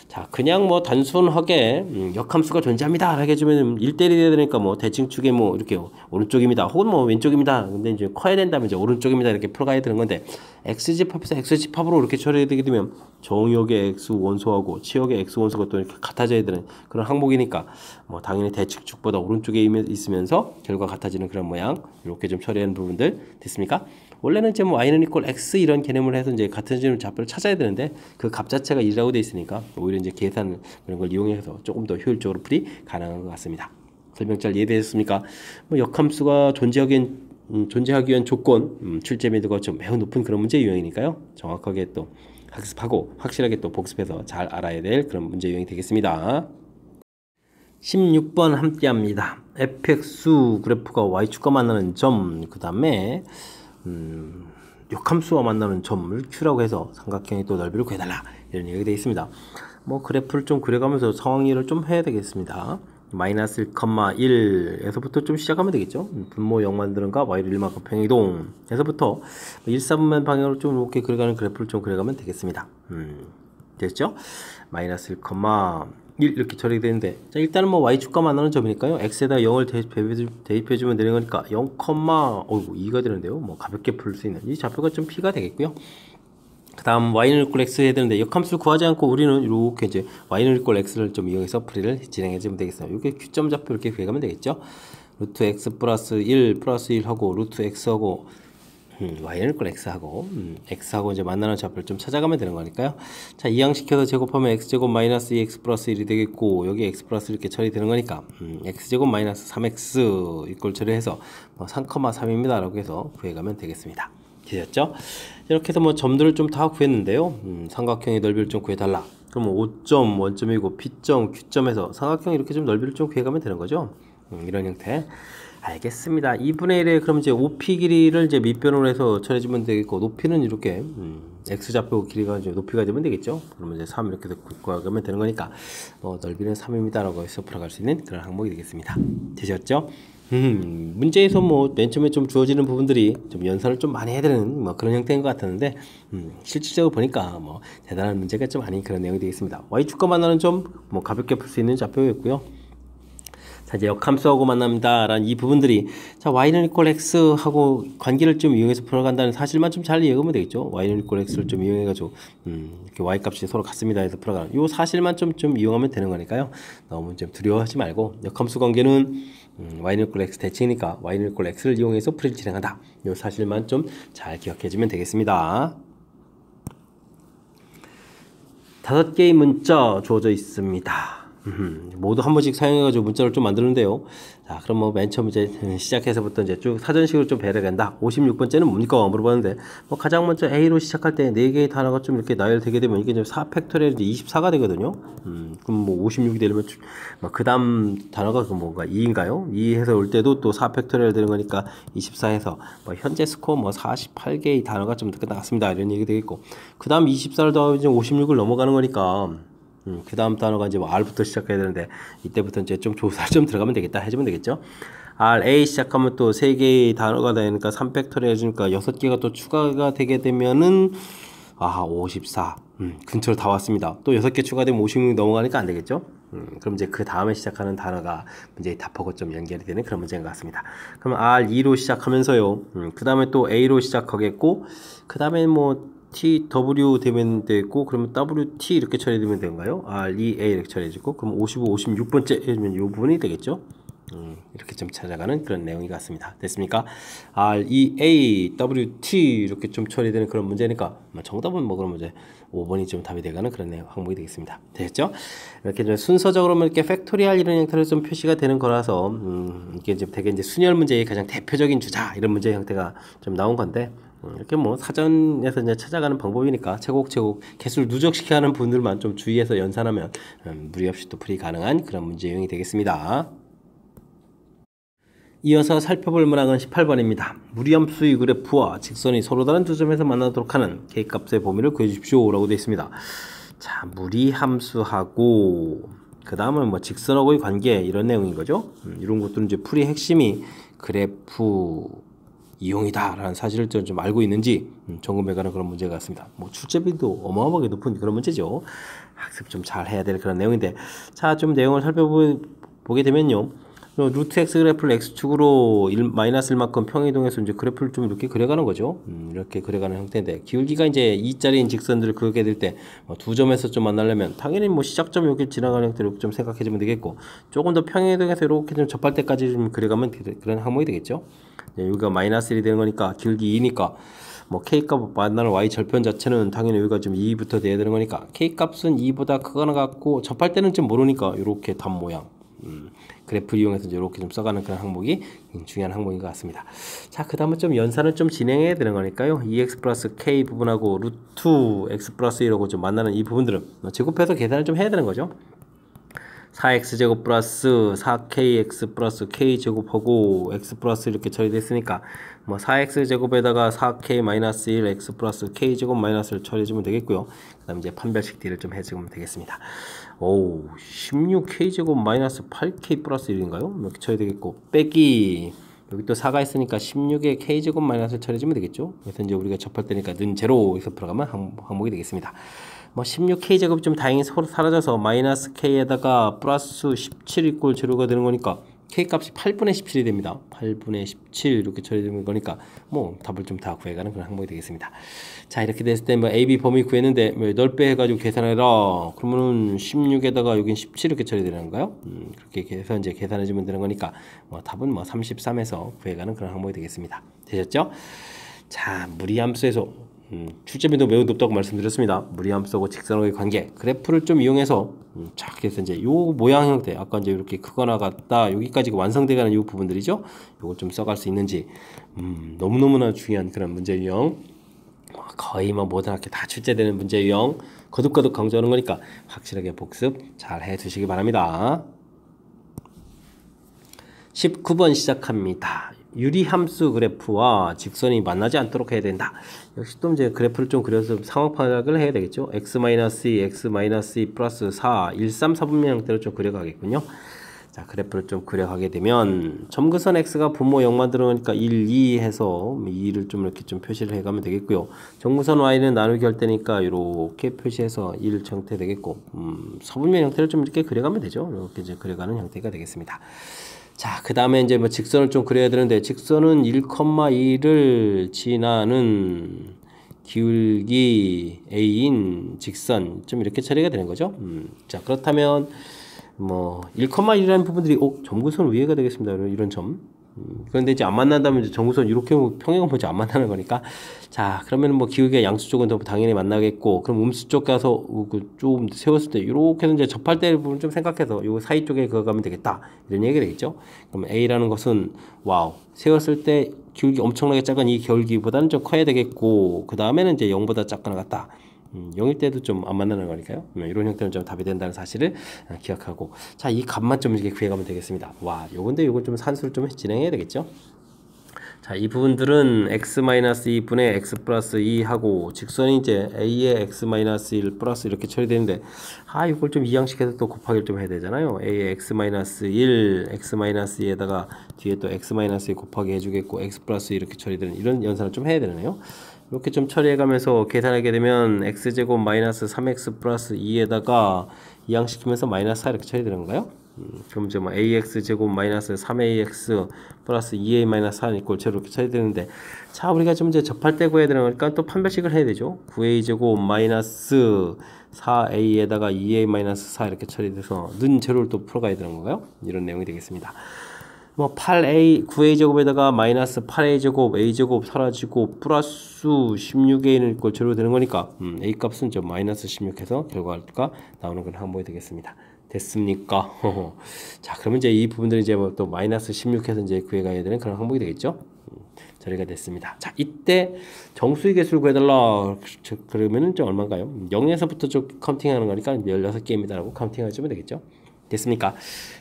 자, 그냥 뭐 단순하게 역함수가 존재합니다 라고 해주면 1대1이 돼야 되니까 뭐 대칭축에 뭐 이렇게 오른쪽입니다 혹은 뭐 왼쪽입니다. 근데 이제 커야 된다면 이제 오른쪽입니다 이렇게 풀어가야 되는 건데 x집합에서 x집합으로 이렇게 처리되게 되면 정역의 x 원소하고 치역의 x 원소가 또 이렇게 같아져야 되는 그런 항목이니까 뭐 당연히 대칭축보다 오른쪽에 있으면서 결과 같아지는 그런 모양 이렇게 좀 처리하는 부분들 됐습니까? 원래는 이제 뭐 y는 이꼴 x 이런 개념을 해서 이제 같은 좌표를 찾아야 되는데 그 값 자체가 1이라고 돼 있으니까 오히려 이제 계산 그런 걸 이용해서 조금 더 효율적으로 풀이 가능한 것 같습니다. 설명 잘 이해되셨습니까? 뭐 역함수가 존재하기 위한 조건, 출제 빈도가 좀 매우 높은 그런 문제 유형이니까요. 정확하게 또 학습하고 확실하게 또 복습해서 잘 알아야 될 그런 문제 유형이 되겠습니다. 16번 함께합니다. fx수 그래프가 y축과 만나는 점, 그 다음에 역함수와 만나는 점을 Q라고 해서 삼각형의 또 넓이를 구해달라 이런 얘기가 되어 있습니다. 뭐 그래프를 좀 그려가면서 상황 이해를 좀 해야 되겠습니다. 마이너스 1,1에서부터 좀 시작하면 되겠죠. 분모 0 만드는가 y를 1만큼 평이동 에서부터 1, 3면 방향으로 좀 이렇게 그려가는 그래프를 좀 그려가면 되겠습니다. 됐죠? 마이너스 1,1 이렇게 처리되는데 자, 일단은 뭐 y축과 만나는 점이니까요. x에다 0을 대입해주면 되는 거니까 2가 되는데요. 뭐 가볍게 풀 수 있는 이 좌표가 좀 p가 되겠고요. 그 다음 y는 이꼴 x 해야 되는데 역함수를 구하지 않고 우리는 이렇게 이제 y는 이꼴 x를 좀 이용해서 풀이를 진행해 주면 되겠습니다. 이렇게 q점 좌표 이렇게 구해가면 되겠죠. 루트 x 플러스 1 플러스 1 하고 루트 x하고 y는 이꼴 x하고 x하고 이제 만나는 좌표를 좀 찾아가면 되는 거니까요. 자, 이항시켜서 제곱하면 x제곱 마이너스 2x 플러스 1이 되겠고 여기 x 플러스 이렇게 처리되는 거니까 x제곱 마이너스 3x 이꼴 처리해서 뭐 3,3입니다 라고 해서 구해가면 되겠습니다. 되셨죠? 이렇게 해서 뭐 점들을 좀 다 구했는데요. 삼각형의 넓이를 좀 구해달라. 그럼 5점 원점이고 P점, Q점에서 삼각형 이렇게 좀 넓이를 좀 구해가면 되는 거죠. 이런 형태. 알겠습니다. 2분의 1에 그럼 이제 OP 길이를 이제 밑변으로 해서 처리해주면 되겠고 높이는 이렇게 X좌표 길이가 이제 높이가 되면 되겠죠. 그러면 이제 3 이렇게 구하면 되는 거니까 넓이는 3입니다 라고 해서 풀어갈 수 있는 그런 항목이 되겠습니다. 되셨죠? 문제에서 뭐 맨 처음에 좀 주어지는 부분들이 좀 연산을 좀 많이 해야 되는 뭐 그런 형태인 것 같았는데 실질적으로 보니까 뭐 대단한 문제가 좀 아닌 그런 내용이 되겠습니다. y축과 만나는 점 뭐 가볍게 풀 수 있는 좌표였고요. 자, 이제 역함수하고 만납니다 라는 이 부분들이 자 y는 이꼴 x 하고 관계를 좀 이용해서 풀어간다는 사실만 좀 잘 이해하면 되겠죠. y는 이꼴 x를 좀 이용해 가지고 이렇게 y 값이 서로 같습니다 해서 풀어가는 요 사실만 좀 이용하면 되는 거니까요. 너무 좀 두려워하지 말고 역함수 관계는 y는 이꼴 x 대칭이니까 y는 이꼴 x를 이용해서 풀이를 진행한다. 요 사실만 좀 잘 기억해 주면 되겠습니다. 5개의 문자 주어져 있습니다. 모두 한 번씩 사용해가지고 문자를 좀 만드는데요. 자, 그럼 뭐 맨 처음 이제 시작해서부터 이제 쭉 사전식으로 좀 배려가 된다. 56번째는 뭡니까? 물어봤는데, 뭐 가장 먼저 A로 시작할 때 4개의 단어가 좀 이렇게 나열되게 되면 이게 이제 4 팩토리얼 이제 24가 되거든요. 그럼 뭐 56이 되려면, 그 다음 단어가 그 뭔가 2인가요? 2 해서 올 때도 또 4 팩토리얼 되는 거니까 24 해서, 뭐 현재 스코어 뭐 48개의 단어가 좀 끝나갔습니다. 이런 얘기 되겠고, 그 다음 24를 더하면 이제 56을 넘어가는 거니까, 그 다음 단어가 이제 뭐 R부터 시작해야 되는데 이때부터 이제 좀 조사를 좀 들어가면 되겠다 해주면 되겠죠. R, A 시작하면 또 3개의 단어가 되니까 3팩토리얼 해주니까 6개가 또 추가가 되게 되면은 54 근처로 다 왔습니다. 또 6개 추가되면 56 넘어가니까 안 되겠죠. 그럼 이제 그 다음에 시작하는 단어가 문제의 답하고 좀 연결이 되는 그런 문제인 것 같습니다. 그럼 R2로 시작하면서요. 그 다음에 또 A로 시작하겠고 그 다음에 뭐 T, W 되면 되고 그러면 W, T 이렇게 처리되면 되는가요? R, E, A 이렇게 처리해주고 그럼 55, 56번째 해주면 이 부분이 되겠죠? 이렇게 좀 찾아가는 그런 내용이 같습니다. 됐습니까? R, E, A, W, T 이렇게 좀 처리되는 그런 문제니까 정답은 뭐 그러면 이제 5번이 좀 답이 되가는 그런 내용 항목이 되겠습니다. 됐죠? 이렇게 좀 순서적으로 이렇게 팩토리얼 이런 형태로 좀 표시가 되는 거라서 이게 이제 되게 이제 순열 문제의 가장 대표적인 주자 이런 문제 형태가 좀 나온 건데 이렇게 뭐 사전에서 이제 찾아가는 방법이니까 차곡차곡 개수를 누적시켜 하는 분들만 좀 주의해서 연산하면 무리 없이 또 풀이 가능한 그런 문제 유형이 되겠습니다. 이어서 살펴볼 문항은 18번입니다. 무리함수의 그래프와 직선이 서로 다른 두 점에서 만나도록 하는 K값의 범위를 구해주십시오 라고 되어 있습니다. 자, 무리함수하고 그 다음은 뭐 직선하고의 관계 이런 내용인 거죠. 이런 것들은 이제 풀이 핵심이 그래프 이용이다 라는 사실을 좀 알고 있는지 점검해 가는 그런 문제 같습니다. 뭐 출제비도 어마어마하게 높은 그런 문제죠. 학습 좀 잘 해야 될 그런 내용인데, 자, 좀 내용을 살펴보게 되면요, 루트 x 그래프를 x축으로 마이너스 1만큼 평행이동해서 이제 그래프를 좀 이렇게 그려가는 거죠. 이렇게 그려가는 형태인데, 기울기가 이제 2짜리인 직선들을 그리게 될 때 두 점에서 좀 만나려면 당연히 뭐 시작점 여기 지나가는 형태로 좀 생각해주면 되겠고, 조금 더 평행이동해서 이렇게 좀 접할 때까지 좀 그려가면 그런 항목이 되겠죠. 여기가 마이너스 1이 되는 거니까 기울기 2니까 뭐 K값 만나는 Y 절편 자체는 당연히 여기가 좀 2부터 돼야 되는 거니까 K값은 2보다 크거나 같고, 접할 때는 좀 모르니까 이렇게 단 모양 그래프 이용해서 이렇게 좀 써가는 그런 항목이 중요한 항목인 것 같습니다. 자, 그 다음은 좀 연산을 좀 진행해야 되는 거니까요. 2x 플러스 k 부분하고 루트 x 플러스 1하고 좀 만나는 이 부분들은 제곱해서 계산을 좀 해야 되는 거죠. 4x제곱 플러스 4kx 플러스 k제곱하고 x 플러스 이렇게 처리됐으니까 뭐 4x제곱에다가 4k 마이너스 1 x 플러스 k제곱 마이너스를 처리해주면 되겠고요. 그 다음 이제 판별식 D를 좀 해주면 되겠습니다. 오, 16k제곱 마이너스 8k 플러스 1인가요? 이렇게 처리 되겠고, 빼기 여기 또 4가 있으니까 16에 k제곱 마이너스를 처리해주면 되겠죠. 그래서 이제 우리가 접할 때니까 는 제로에서 풀어가면 항목이 되겠습니다. 뭐 16k제곱이 좀 다행히 서로 사라져서 마이너스 k에다가 플러스 17 이꼴 제로가 되는 거니까 K값이 8분의 17이 됩니다. 8분의 17 이렇게 처리되는 거니까 뭐 답을 좀 다 구해가는 그런 항목이 되겠습니다. 자, 이렇게 됐을 때 뭐 AB 범위 구했는데 뭐 8배 해가지고 계산해라. 그러면은 16에다가 여긴 17 이렇게 처리되는 건가요? 그렇게 해서 이제 계산해주면 되는 거니까 뭐 답은 뭐 33에서 구해가는 그런 항목이 되겠습니다. 되셨죠? 자, 무리함수에서 출제빈도 매우 높다고 말씀드렸습니다. 무리함수하고 직선하고의 관계, 그래프를 좀 이용해서 쫙 해서 이제 요 모양 형태, 아까 이제 이렇게 크거나 같다 여기까지 완성돼가는 이 부분들이죠. 요걸 좀 써갈 수 있는지 너무너무나 중요한 그런 문제 유형, 거의 뭐 모든 학교 다 출제되는 문제 유형 거듭거듭 강조하는 거니까 확실하게 복습 잘 해두시기 바랍니다. 19번 시작합니다. 유리함수 그래프와 직선이 만나지 않도록 해야 된다. 역시 또 이제 그래프를 좀 그려서 상황 파악을 해야 되겠죠. x-2, x-2 플러스 4, 1, 3, 4분면 형태로 좀 그려가겠군요. 자, 그래프를 좀 그려가게 되면 점근선 x가 분모 0만 들어가니까 1, 2 해서 2를 좀 이렇게 좀 표시를 해가면 되겠고요. 정근선 y는 나누기 할 때니까 이렇게 표시해서 1 형태 되겠고, 서분면 형태를 좀 이렇게 그려가면 되죠. 이렇게 이제 그려가는 형태가 되겠습니다. 자, 그 다음에 이제 뭐 직선을 좀 그려야 되는데, 직선은 1,2를 지나는 기울기 a인 직선 좀 이렇게 처리가 되는 거죠. 자, 그렇다면 뭐 1,1이라는 부분들이 점근선 위에가 되겠습니다. 이런 점. 그런데 이제 안 만난다면 이제 점근선 이렇게 평행은 보지 안 만나는 거니까, 자, 그러면 뭐 기울기가 양수 쪽은 더 당연히 만나겠고, 그럼 음수 쪽 가서 좀 세웠을 때 이렇게 이제 접할 때 부분 좀 생각해서 요 사이 쪽에 그거 가면 되겠다 이런 얘기가 되겠죠. 그럼 A라는 것은 와우, 세웠을 때 기울기 엄청나게 작은 이 기울기보다는 좀 커야 되겠고, 그 다음에는 이제 0보다 작거나 같다. 0일 때도 좀 안 만나는 거니까요. 이런 형태는 좀 답이 된다는 사실을 기억하고, 자, 이 값만 좀 이렇게 구해가면 되겠습니다. 와, 요건데 요건 좀 산수를 좀 진행해야 되겠죠. 자, 이 부분들은 x-2분의 x 플러스 2 하고, 직선이 이제 a의 x-1 플러스 이렇게 처리되는데, 이걸 좀 이항식해서 또 곱하기를 좀 해야 되잖아요. a의 x-1, x-2에다가 뒤에 또 x-2 곱하기 해주겠고, x 플러스 이렇게 처리되는 이런 연산을 좀 해야 되네요. 이렇게 좀 처리해가면서 계산하게 되면 x제곱 마이너스 3x 플러스 2에다가 이항시키면서 마이너스 4 이렇게 처리되는 건가요? 그럼 이제 뭐 ax제곱 마이너스 3ax 플러스 2a 마이너스 4 이꼴 제로 이렇게 처리되는데, 자, 우리가 좀 이제 접할 때 구해야 되는 거니까 또 판별식을 해야 되죠. 9a제곱 마이너스 4a에다가 2a 마이너스 4 이렇게 처리돼서 는 제로를 또 풀어가야 되는 건가요? 이런 내용이 되겠습니다. 뭐 8a 9a제곱에다가 마이너스 8a제곱 a제곱 사라지고 플러스 16a는 이꼴 제로 되는 거니까 a 값은 좀 마이너스 16해서 결과가 나오는 건 항목이 되겠습니다. 됐습니까? 자, 그러면 이제 이 부분들이 이제 뭐 또 마이너스 16해서 이제 구해가야 되는 그런 항목이 되겠죠. 처리가 됐습니다. 자, 이때 정수의 개수를 구해달라. 그러면은 좀 얼마인가요? 0에서부터 좀 카운팅하는 거니까 16개입니다. 라고 카운팅하시면 되겠죠. 됐습니까?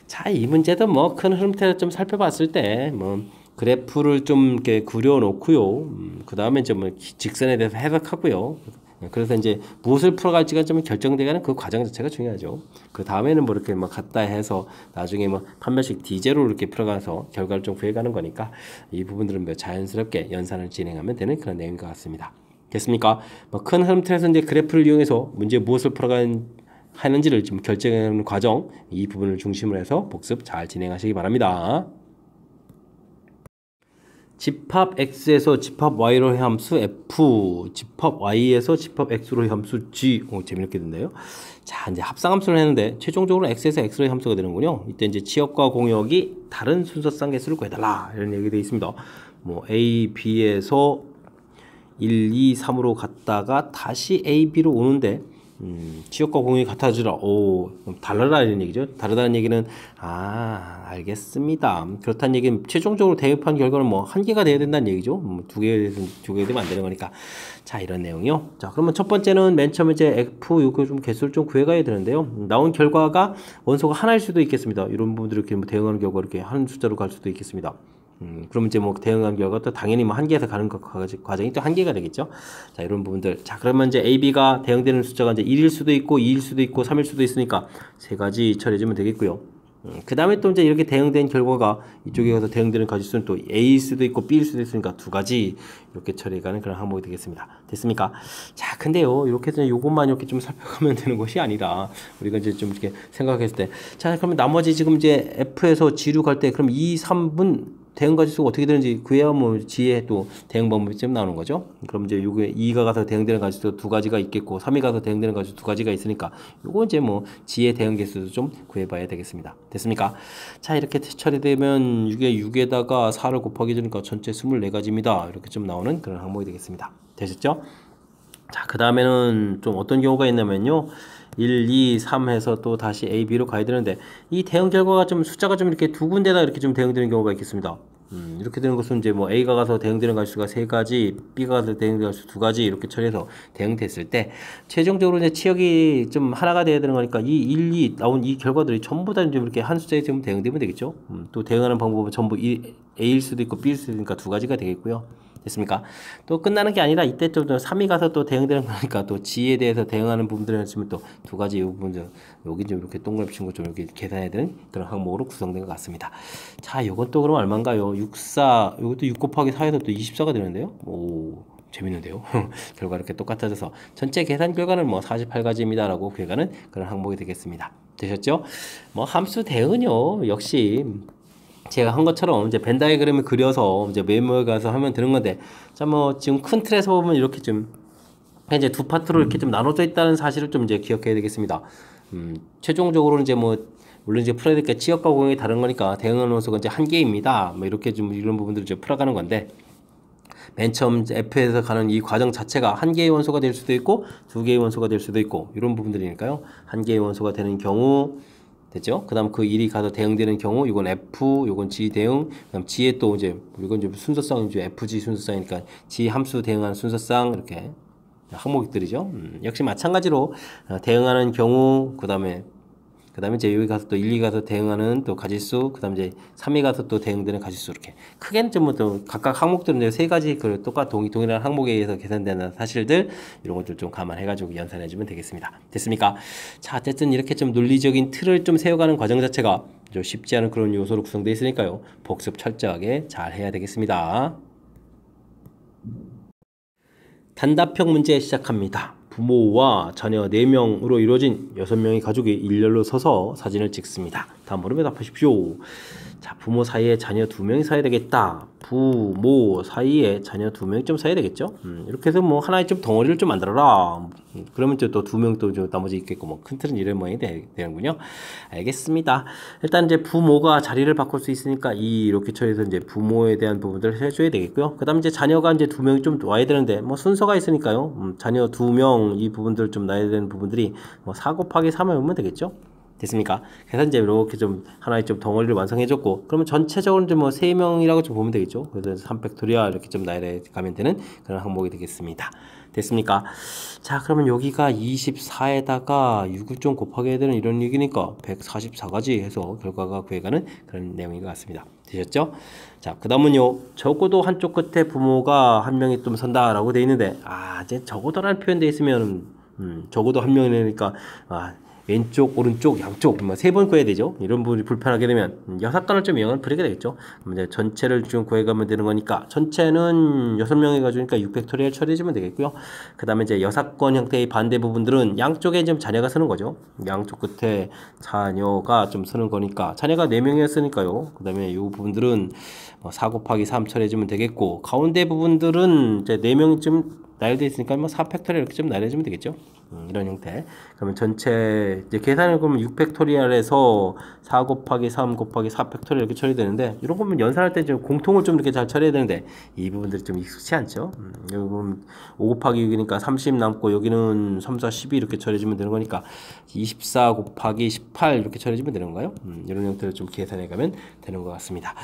자, 이 문제도 뭐 큰 흐름태를 좀 살펴봤을 때 뭐 그래프를 좀 이렇게 그려놓고요. 그 다음에 좀 직선에 대해서 해석하고요. 그래서 이제 무엇을 풀어갈지가 좀 결정되가는 그 과정 자체가 중요하죠. 그 다음에는 뭐 이렇게 뭐 갖다 해서 나중에 뭐 한 번씩 D제로 이렇게 풀어가서 결과를 좀 구해가는 거니까 이 부분들은 뭐 자연스럽게 연산을 진행하면 되는 그런 내용인 것 같습니다. 됐습니까? 뭐 큰 흐름틀에서 이제 그래프를 이용해서 문제 무엇을 하는지를 좀 결정하는 과정, 이 부분을 중심으로 해서 복습 잘 진행하시기 바랍니다. 집합 X에서 집합 Y로의 함수 F, 집합 Y에서 집합 X로의 함수 G. 재미있게 됐네요. 자, 이제 합상함수를 했는데 최종적으로 X에서 X로의 함수가 되는군요. 이때 이제 치역과 공역이 다른 순서상 개수를 구해달라 이런 얘기 되어 있습니다. 뭐 A, B에서 1, 2, 3으로 갔다가 다시 A, B로 오는데 치역과 공역이 같아지라. 달라라 이런 얘기죠. 다르다는 얘기는 알겠습니다. 그렇다는 얘기는 최종적으로 대입한 결과는 뭐 한 개가 돼야 된다는 얘기죠. 두 개 되면 안 되는 거니까. 자, 이런 내용이요. 자, 그러면 첫 번째는 맨 처음에 이제 F 요거 좀 개수를 좀 구해가야 되는데요. 나온 결과가 원소가 하나일 수도 있겠습니다. 이런 부분들을 이렇게 뭐 대응하는 결과 이렇게 한 숫자로 갈 수도 있겠습니다. 그러면 이제 뭐 대응한 결과 또 당연히 뭐 한 개에서 가는 과정이 또 한 개가 되겠죠. 자, 이런 부분들. 자, 그러면 이제 A, B가 대응되는 숫자가 이제 1일 수도 있고 2일 수도 있고 3일 수도 있으니까 세 가지 처리해주면 되겠고요. 그 다음에 또 이제 이렇게 대응된 결과가 이쪽에 가서 대응되는 가지수는 또 A일 수도 있고 B일 수도 있으니까 두 가지 이렇게 처리해가는 그런 항목이 되겠습니다. 됐습니까? 자, 근데요, 이렇게 해서 요것만 이렇게 좀 살펴가면 되는 것이 아니라 우리가 이제 좀 이렇게 생각했을 때, 자, 그러면 나머지 지금 이제 F에서 G로 갈 때 그럼 2, 3분 대응 가지수가 어떻게 되는지 그해야 뭐 G의 또 대응 방법이 좀 나오는 거죠. 그럼 이제 요게 2가 가서 대응되는 가지수 두 가지가 있겠고 3이 가서 대응되는 가지수 두 가지가 있으니까 요거 이제 뭐 G의 대응 개수도 좀 구해봐야 되겠습니다. 됐습니까? 자, 이렇게 처리되면 6에 6에다가 4를 곱하기 주니까 전체 24가지입니다. 이렇게 좀 나오는 그런 항목이 되겠습니다. 되셨죠? 자, 그 다음에는 좀 어떤 경우가 있냐면요. 1, 2, 3 해서 또 다시 A, B로 가야 되는데 이 대응 결과가 좀 숫자가 좀 이렇게 두 군데다 이렇게 좀 대응되는 경우가 있겠습니다. 이렇게 되는 것은 이제 뭐 A가 가서 대응되는 가지수가 세 가지, B가 가서 대응되는 가지수 두 가지 이렇게 처리해서 대응됐을 때 최종적으로 이제 치역이 좀 하나가 돼야 되는 거니까 이 1, 2 나온 이 결과들이 전부 다 좀 이렇게 한 숫자에 좀 대응되면 되겠죠. 또 대응하는 방법은 전부 A일 수도 있고 B일 수도 있으니까 두 가지가 되겠고요. 됐습니까? 또 끝나는 게 아니라 이때 좀 3이 가서 또 대응되는 거니까 또 G에 대해서 대응하는 부분들을 했으면 또 두 가지 이 부분들 여기 좀 이렇게 동그라미 친 거 좀 이렇게 계산해야 되는 그런 항목으로 구성된 것 같습니다. 자, 요건 또 그럼 얼마인가요? 64, 요것도 6 곱하기 4에서 또 24가 되는데요. 오, 재밌는데요. 결과 이렇게 똑같아져서 전체 계산 결과는 뭐 48가지입니다. 라고 구해가는 그런 항목이 되겠습니다. 되셨죠? 뭐 함수 대응은요, 역시 제가 한 것처럼 이제 벤 다이그램을 그려서 이제 메모에 가서 하면 되는 건데, 자, 뭐 지금 큰 틀에서 보면 이렇게 좀 이제 두 파트로 이렇게 좀 나눠져 있다는 사실을 좀 이제 기억해야 되겠습니다. 최종적으로는 이제 뭐 물론 이제 풀어야 될 게 치역과 공역이 다른 거니까 대응하는 원소가 이제 한 개입니다. 뭐 이렇게 좀 이런 부분들을 이제 풀어가는 건데, 맨 처음 F에서 가는 이 과정 자체가 한 개의 원소가 될 수도 있고 두 개의 원소가 될 수도 있고 이런 부분들이니까요. 한 개의 원소가 되는 경우 됐죠? 그 다음 그 일이 가서 대응되는 경우, 이건 F, 이건 G 대응, 그 다음 G에 또 이제, 이건 이제 순서상, 이제 FG 순서상이니까 G 함수 대응하는 순서상, 이렇게 항목들이죠. 역시 마찬가지로 대응하는 경우, 그 다음에 이제 여기 가서 또 1, 2 가서 대응하는 또 가지수, 그 다음에 이제 3이 가서 또 대응되는 가지수, 이렇게. 크게는 좀 또 각각 항목들은 이제 세 가지 그 동일한 항목에 의해서 계산되는 사실들, 이런 것들 좀 감안해가지고 연산해주면 되겠습니다. 됐습니까? 자, 어쨌든 이렇게 좀 논리적인 틀을 좀 세워가는 과정 자체가 좀 쉽지 않은 그런 요소로 구성되어 있으니까요. 복습 철저하게 잘 해야 되겠습니다. 단답형 문제 시작합니다. 부모와 자녀 4명으로 이루어진 6명의 가족이 일렬로 서서 사진을 찍습니다. 다음 물음에 답하십시오. 자, 부모 사이에 자녀 2명이 사야 되겠다. 부모 사이에 자녀 2명이 좀 사야 되겠죠. 이렇게 해서 뭐 하나의 좀 덩어리를 좀 만들어라. 그러면 또 2명 또 나머지 있겠고 뭐 큰 틀은 이런 모양이 되는군요. 알겠습니다. 일단 이제 부모가 자리를 바꿀 수 있으니까 이렇게 처리해서 이제 부모에 대한 부분들을 해줘야 되겠고요. 그 다음 이제 자녀가 이제 2명이 좀 와야 되는데 뭐 순서가 있으니까요. 자녀 2명 이 부분들 좀 놔야 되는 부분들이 뭐 4 곱하기 3을 하면 되겠죠. 됐습니까? 그래서 이제 이렇게 좀 하나의 좀 덩어리를 완성해줬고, 그러면 전체적으로 이제 뭐 3명이라고 좀 보면 되겠죠. 그래서 3팩토리얼 이렇게 좀 나열가면 되는 그런 항목이 되겠습니다. 됐습니까? 자, 그러면 여기가 24에다가 6을 좀 곱하게 해야 되는 이런 얘기니까 144가지 해서 결과가 구해가는 그런 내용인 것 같습니다. 되셨죠? 자, 그 다음은요, 적어도 한쪽 끝에 부모가 한 명이 좀 선다라고 돼 있는데, 이제 적어도라는 표현 돼 있으면, 적어도 한 명이니까, 왼쪽, 오른쪽, 양쪽, 세 번 구해야 되죠. 이런 부분이 불편하게 되면, 여사건을 좀 영향을 부리게 되겠죠. 그럼 이제 전체를 좀 구해가면 되는 거니까, 전체는 6명 해가지고니까 6팩토리얼 처리해주면 되겠고요. 그 다음에 이제 여사건 형태의 반대 부분들은 양쪽에 좀 자녀가 서는 거죠. 양쪽 끝에 자녀가 좀 서는 거니까, 자녀가 4명이었으니까요. 그 다음에 이 부분들은 4 곱하기 3 처리해주면 되겠고, 가운데 부분들은 이제 4명이 좀 나열되어 있으니까 4팩토리얼 이렇게 좀 나열해주면 되겠죠. 이런 형태. 그러면 전체 이제 계산을 그러면 6팩토리얼에서 4 곱하기 3 곱하기 4팩토리얼 이렇게 처리되는데, 이런 거면 연산할 때 좀 공통을 좀 이렇게 잘 처리해야 되는데 이 부분들이 좀 익숙치 않죠. 여기 보면 5 곱하기 6이니까 30 남고, 여기는 3, 4, 12 이렇게 처리해주면 되는 거니까 24 곱하기 18 이렇게 처리해주면 되는 거예요. 이런 형태를 좀 계산해 가면 되는 것 같습니다.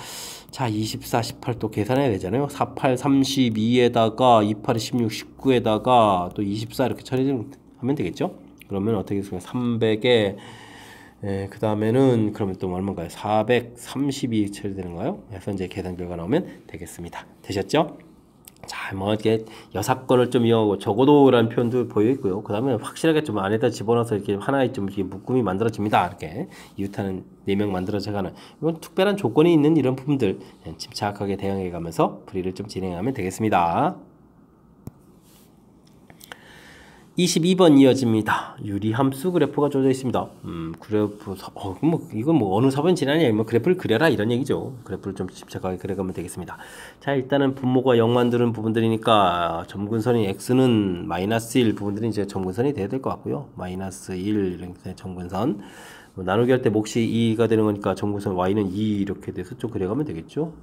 자, 24, 18 또 계산해야 되잖아요. 48, 32에다가 28, 16, 19에다가 또 24 이렇게 처리하면 되겠죠. 그러면 어떻게 되겠습니까? 300에 그 다음에는 그러면 또 얼마인가요? 432 처리되는가요? 그래서 이제 계산 결과 나오면 되겠습니다. 되셨죠? 자, 뭐 이렇게 여사건을 좀 이용하고 적어도라는 표현도 보여 있고요. 그 다음에 확실하게 좀 안에다 집어넣어서 이렇게 하나의 좀 이렇게 묶음이 만들어집니다. 이렇게 이웃하는 4명 만들어져가는 이건 특별한 조건이 있는 이런 부분들 침착하게 대응해가면서 풀이를 좀 진행하면 되겠습니다. 22번 이어집니다. 유리함수 그래프가 주어져 있습니다. 그래프, 이건 뭐 어느 사번 지나냐, 그래프를 그려라 이런 얘기죠. 그래프를 좀 침착하게 그려가면 되겠습니다. 자, 일단은 분모가 0 만드는 부분들이니까 점근선이 x는 마이너스 1 부분들이 이제 점근선이 돼야 될 것 같고요. 마이너스 1 이렇게 점근선. 나누기 할 때 몫이 2가 되는 거니까 점근선 y는 2 이렇게 돼서 좀 그려가면 되겠죠.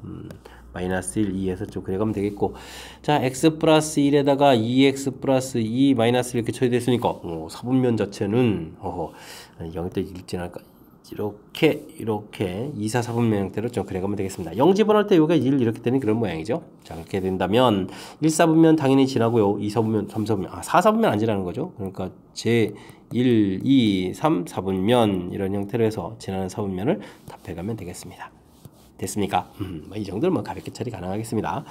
마이너스 1, 2에서 좀 그려가면 되겠고, 자, x 플러스 1에다가 2x 플러스 2 마이너스 1 이렇게 처리됐으니까 사분면 자체는 0대 1진 않을까. 이렇게 2, 4, 4분면 형태로 좀 그려가면 되겠습니다. 0 집어넣을 때 요게 1 이렇게 되는 그런 모양이죠. 자, 그렇게 된다면 1, 4분면 당연히 지나고요. 2, 4분면, 3, 4분면, 4, 4분면 안 지나는 거죠. 그러니까 제 1, 2, 3, 4분면 이런 형태로 해서 지나는 4분면을 답해가면 되겠습니다. 됐습니까? 이 정도는 가볍게 처리 가능하겠습니다.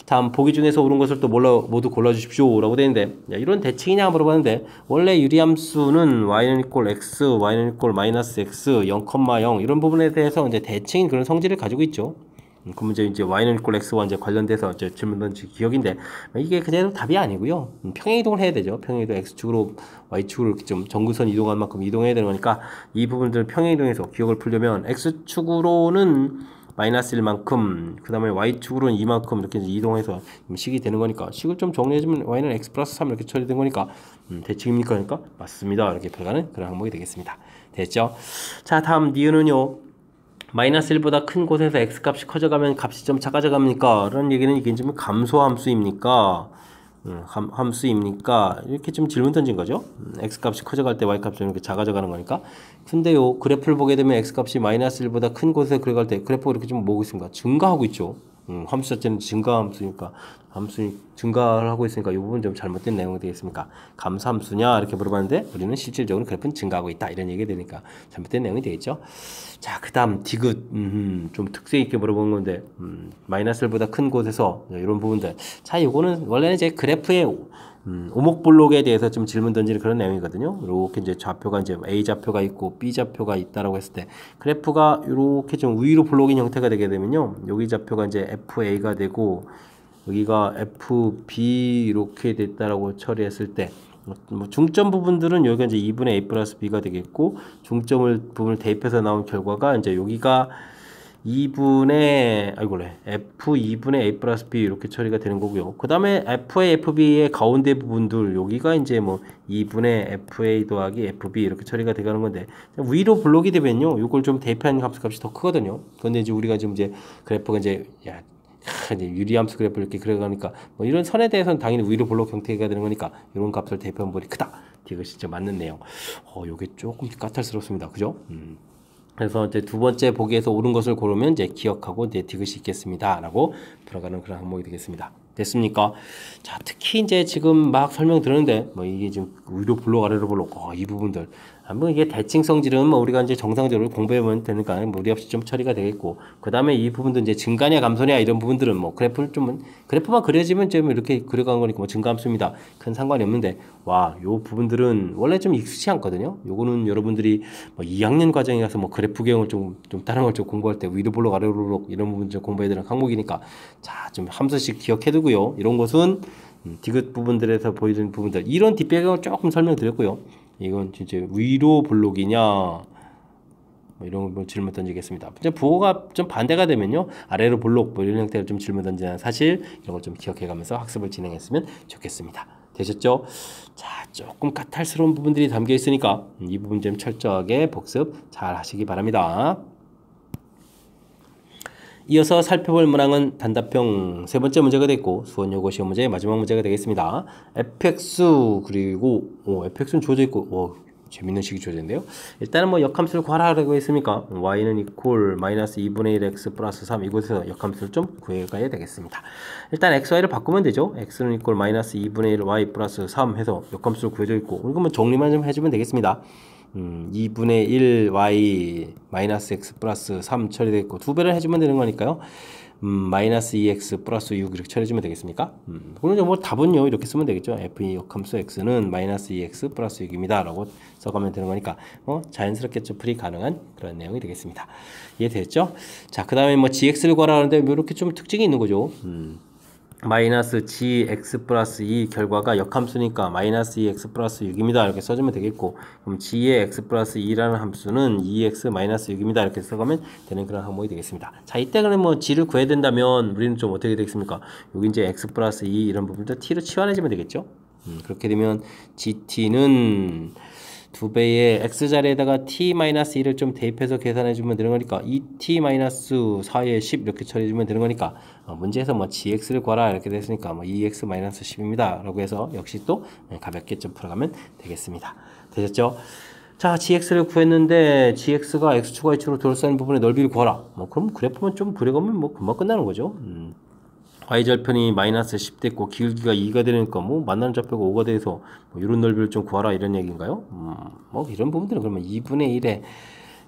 다음 보기 중에서 옳은 것을 또 모두 골라주십시오 라고 되는데, 이런 대칭이냐 물어봤는데, 원래 유리함수는 y는 이꼴 x, y는 이꼴 마이너스 x, 0,0 이런 부분에 대해서 이제 대칭인 그런 성질을 가지고 있죠. 그 문제 이제 y는 이꼴 x와 이제 관련돼서 이제 질문 던지 기억인데, 이게 그대로 답이 아니고요. 평행이동을 해야 되죠. 평행이동 x축으로 y축으로 이렇게 좀 정근선 이동한 만큼 이동해야 되는 거니까, 이 부분들을 평행이동해서 기억을 풀려면 x축으로는 마이너스 1만큼, 그 다음에 y축으로는 2만큼 이렇게 이동해서 식이 되는 거니까, 식을 좀 정리해주면 y는 x 플러스 3 이렇게 처리된 거니까 대칭입니까? 그러니까 맞습니다. 이렇게 표현하는 그런 항목이 되겠습니다. 됐죠? 자, 다음 니은은요, 마이너스 1보다 큰 곳에서 x 값이 커져가면 값이 좀 작아져갑니까? 라는 얘기는 이게 좀 감소함수입니까? 함수입니까? 이렇게 좀 질문 던진 거죠. x 값이 커져갈 때 y 값이 이렇게 작아져가는 거니까. 근데요, 그래프를 보게 되면 x 값이 마이너스 1보다 큰 곳에 그려갈 때 그래프가 이렇게 좀 뭐고 있습니까? 증가하고 있죠. 함수 자체는 증가함수니까, 함수 증가를 하고 있으니까 이 부분 좀 잘못된 내용이 되겠습니까? 감소함수냐 이렇게 물어봤는데, 우리는 실질적으로 그래프는 증가하고 있다 이런 얘기가 되니까 잘못된 내용이 되겠죠. 자, 그 다음 디귿, 좀 특색 있게 물어본 건데, 마이너스 1보다 큰 곳에서 이런 부분들. 자, 이거는 원래는 이제 그래프의 오목블록에 대해서 좀 질문 던지는 그런 내용이거든요. 이렇게 이제 좌표가 이제 A 좌표가 있고 B 좌표가 있다라고 했을 때, 그래프가 이렇게 좀 위로 블록인 형태가 되게 되면요, 여기 좌표가 이제 FA가 되고 여기가 FB 이렇게 됐다라고 처리했을 때, 중점 부분들은 여기가 이제 2분의 A 플러스 B가 되겠고, 부분을 대입해서 나온 결과가 이제 여기가 2분의 F 2분의 A 플러스 B 이렇게 처리가 되는 거고요. 그 다음에 FA, FB의 가운데 부분들 여기가 이제 2분의 FA 더하기 FB 이렇게 처리가 되가는 건데, 위로 블록이 되면요, 이걸 좀 대입하는 값이 더 크거든요. 근데 이제 우리가 지금 이제 그래프가 이제 유리함수 그래프를 이렇게 그려가니까 이런 선에 대해서는 당연히 위로 블록 형태가 되는 거니까 이런 값을 대입하면 볼이 크다. 디귿이 진짜 맞는 내용. 요게 조금 까탈스럽습니다. 그죠? 그래서 이제 두 번째 보기에서 옳은 것을 고르면 이제 기억하고 이제 디귿이 있겠습니다라고 돌아가는 그런 항목이 되겠습니다. 됐습니까? 자, 특히 이제 지금 막 설명 들었는데 뭐 이게 지금 위로 블록 아래로 블록 이 부분들 한번 이게 대칭 성질은 뭐 우리가 이제 정상적으로 공부해보면 되니까 무리 없이 좀 처리가 되겠고, 그 다음에 이 부분도 이제 증가냐 감소냐 이런 부분들은 뭐 그래프만 그려지면 좀 이렇게 그려가는 거니까 뭐 증가함수입니다. 큰 상관이 없는데 요 부분들은 원래 좀 익숙치 않거든요. 요거는 여러분들이 뭐 2학년 과정에 가서 뭐 그래프 개형을 좀 다른 걸 좀 공부할 때 위로 블록 아래로 블록 이런 부분 좀 공부해야 되는 항목이니까 자, 좀 함수씩 기억해두고요. 이런 것은 디귿 부분들에서 보이는 부분들 이런 뒷배경을 조금 설명드렸고요. 이건 진짜 위로 블록이냐 뭐 이런 거 질문 던지겠습니다. 이제 부호가 좀 반대가 되면요 아래로 블록 뭐 이런 형태로 좀 질문 던지는 사실 이런 걸 좀 기억해가면서 학습을 진행했으면 좋겠습니다. 되셨죠? 자, 조금 까탈스러운 부분들이 담겨 있으니까 이 부분 좀 철저하게 복습 잘 하시기 바랍니다. 이어서 살펴볼 문항은 단답형 세 번째 문제가 됐고 수원 요거 시험 문제의 마지막 문제가 되겠습니다. fx 그리고 fx는 주어져 있고 재밌는 식이 주어졌는데요. 일단은 뭐 역함수를 구하라고 했으니까 y는 이퀄 마이너스 2분의 1 x 플러스 3 이곳에서 역함수를 좀 구해가야 되겠습니다. 일단 x, y를 바꾸면 되죠. x는 이퀄 마이너스 2분의 1 y 플러스 3 해서 역함수를 구해져 있고 이거 뭐 정리만 좀 해주면 되겠습니다. 2분의 1 y 마이너스 x 플러스 3 처리되어 있고 두 배를 해주면 되는 거니까요. 마이너스 2x 플러스 6 이렇게 처리해주면 되겠습니까? 그럼 뭐 답은요 이렇게 쓰면 되겠죠. f 역함수 x는 마이너스 2x 플러스 6입니다 라고 써가면 되는 거니까 자연스럽게 좀 풀이 가능한 그런 내용이 되겠습니다. 이해됐죠? 자, 그 다음에 뭐 gx를 구하라는데 뭐 이렇게 좀 특징이 있는 거죠. 마이너스 gx 플러스 2 결과가 역함수니까 마이너스 2x 플러스 6입니다 이렇게 써주면 되겠고, 그럼 g의 x 플러스 2라는 함수는 2x 마이너스 6입니다 이렇게 써가면 되는 그런 항목이 되겠습니다. 자, 이때 그럼 뭐 g를 구해야 된다면 우리는 좀 어떻게 되겠습니까? 여기 이제 x 플러스 2 이런 부분도 t로 치환해주면 되겠죠. 그렇게 되면 gt는 2배의 x자리에다가 t-1을 좀 대입해서 계산해주면 되는 거니까 2t-4의 10 이렇게 처리해주면 되는 거니까 문제에서 뭐 gx를 구하라 이렇게 됐으니까 뭐 2x-10입니다 라고 해서 역시 또 가볍게 좀 풀어가면 되겠습니다. 되셨죠? 자, gx를 구했는데 gx가 x축과 y축으로 둘러싸인 부분의 넓이를 구하라. 그럼 그래프만 좀 그려가면 뭐 금방 끝나는 거죠. y절편이 마이너스 10 됐고 기울기가 2가 되니까 뭐 만나는 좌표가 5가 돼서 뭐 이런 넓이를 좀 구하라 이런 얘기인가요? 뭐 이런 부분들은 그러면 2분의 1에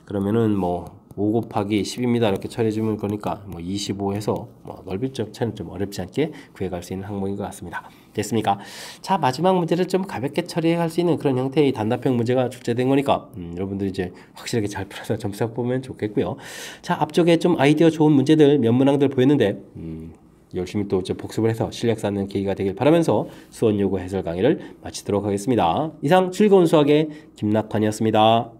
그러면은 뭐 5 곱하기 10입니다 이렇게 처리해주면 거니까 뭐 25에서 뭐 넓이적 차이는 좀 어렵지 않게 구해갈 수 있는 항목인 것 같습니다. 됐습니까? 자, 마지막 문제를 좀 가볍게 처리할 수 있는 그런 형태의 단답형 문제가 출제된 거니까 여러분들이 이제 확실하게 잘 풀어서 점수 보면 좋겠고요. 자, 앞쪽에 좀 아이디어 좋은 문제들 몇 문항들 보였는데 열심히 또 복습을 해서 실력 쌓는 계기가 되길 바라면서 수원 요거 해설 강의를 마치도록 하겠습니다. 이상 즐거운 수학의 김낙환이었습니다.